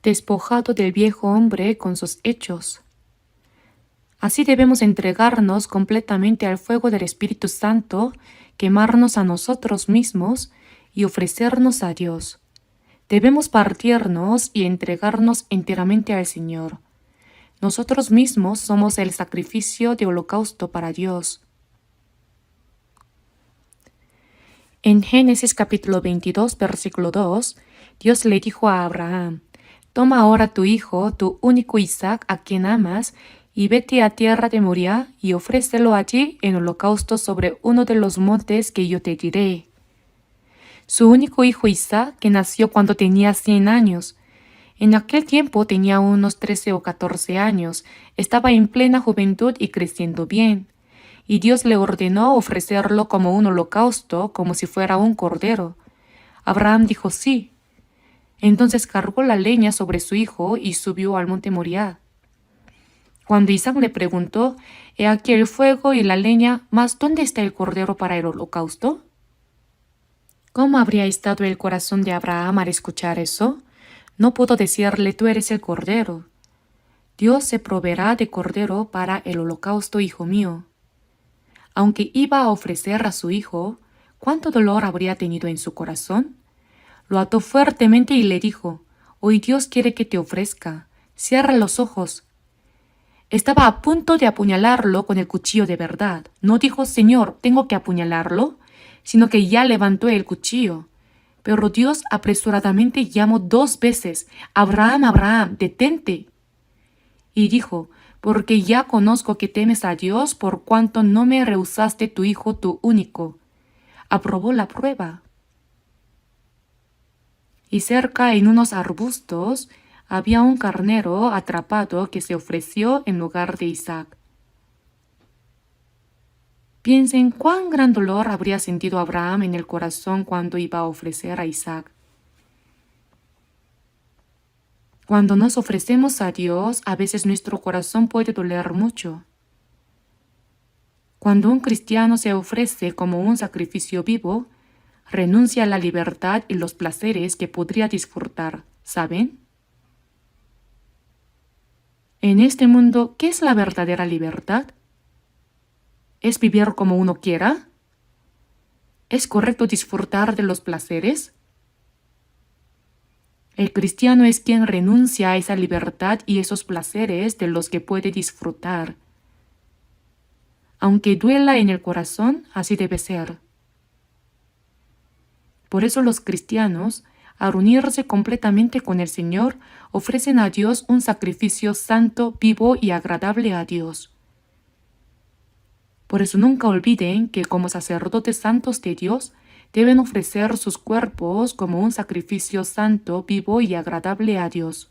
S1: Despojado del viejo hombre con sus hechos. Así debemos entregarnos completamente al fuego del Espíritu Santo, quemarnos a nosotros mismos y ofrecernos a Dios. Debemos partirnos y entregarnos enteramente al Señor. Nosotros mismos somos el sacrificio de holocausto para Dios. En Génesis capítulo 22, versículo 2, Dios le dijo a Abraham, «Toma ahora tu hijo, tu único Isaac, a quien amas, y vete a tierra de Moriah y ofrécelo allí en holocausto sobre uno de los montes que yo te diré». Su único hijo Isaac, que nació cuando tenía 100 años. En aquel tiempo tenía unos 13 o 14 años, estaba en plena juventud y creciendo bien. Y Dios le ordenó ofrecerlo como un holocausto, como si fuera un cordero. Abraham dijo sí. Entonces cargó la leña sobre su hijo y subió al monte Moriah. Cuando Isaac le preguntó, «He aquí el fuego y la leña, mas ¿dónde está el cordero para el holocausto?». ¿Cómo habría estado el corazón de Abraham al escuchar eso? No pudo decirle, «Tú eres el cordero». Dios se proveerá de cordero para el holocausto, hijo mío. Aunque iba a ofrecer a su hijo, ¿cuánto dolor habría tenido en su corazón? Lo ató fuertemente y le dijo, «Hoy Dios quiere que te ofrezca. Cierra los ojos». Estaba a punto de apuñalarlo con el cuchillo de verdad. No dijo, «Señor, tengo que apuñalarlo», sino que ya levantó el cuchillo. Pero Dios apresuradamente llamó 2 veces, «Abraham, Abraham, detente». Y dijo, «Porque ya conozco que temes a Dios por cuanto no me rehusaste tu hijo, tu único». Aprobó la prueba. Y cerca en unos arbustos había un carnero atrapado que se ofreció en lugar de Isaac. Piensen cuán gran dolor habría sentido Abraham en el corazón cuando iba a ofrecer a Isaac. Cuando nos ofrecemos a Dios, a veces nuestro corazón puede doler mucho. Cuando un cristiano se ofrece como un sacrificio vivo, renuncia a la libertad y los placeres que podría disfrutar, ¿saben? En este mundo, ¿qué es la verdadera libertad? ¿Es vivir como uno quiera? ¿Es correcto disfrutar de los placeres? El cristiano es quien renuncia a esa libertad y esos placeres de los que puede disfrutar. Aunque duela en el corazón, así debe ser. Por eso los cristianos, al unirse completamente con el Señor, ofrecen a Dios un sacrificio santo, vivo y agradable a Dios. Por eso nunca olviden que como sacerdotes santos de Dios, deben ofrecer sus cuerpos como un sacrificio santo, vivo y agradable a Dios.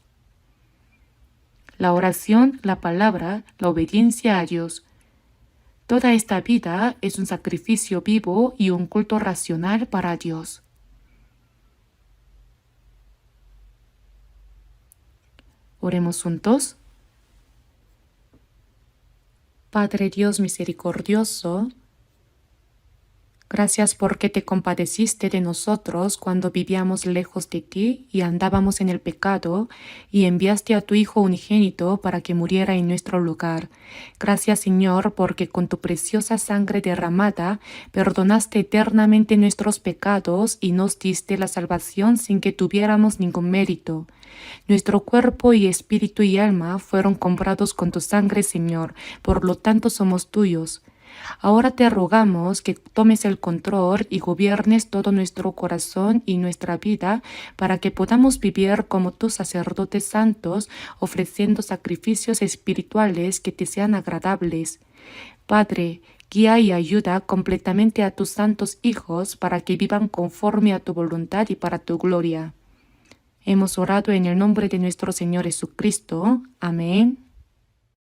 S1: La oración, la palabra, la obediencia a Dios. Toda esta vida es un sacrificio vivo y un culto racional para Dios. Oremos juntos. Padre Dios misericordioso, gracias porque te compadeciste de nosotros cuando vivíamos lejos de ti y andábamos en el pecado, y enviaste a tu Hijo unigénito para que muriera en nuestro lugar. Gracias, Señor, porque con tu preciosa sangre derramada perdonaste eternamente nuestros pecados y nos diste la salvación sin que tuviéramos ningún mérito. Nuestro cuerpo y espíritu y alma fueron comprados con tu sangre, Señor, por lo tanto somos tuyos. Ahora te rogamos que tomes el control y gobiernes todo nuestro corazón y nuestra vida para que podamos vivir como tus sacerdotes santos, ofreciendo sacrificios espirituales que te sean agradables. Padre, guía y ayuda completamente a tus santos hijos para que vivan conforme a tu voluntad y para tu gloria. Hemos orado en el nombre de nuestro Señor Jesucristo. Amén.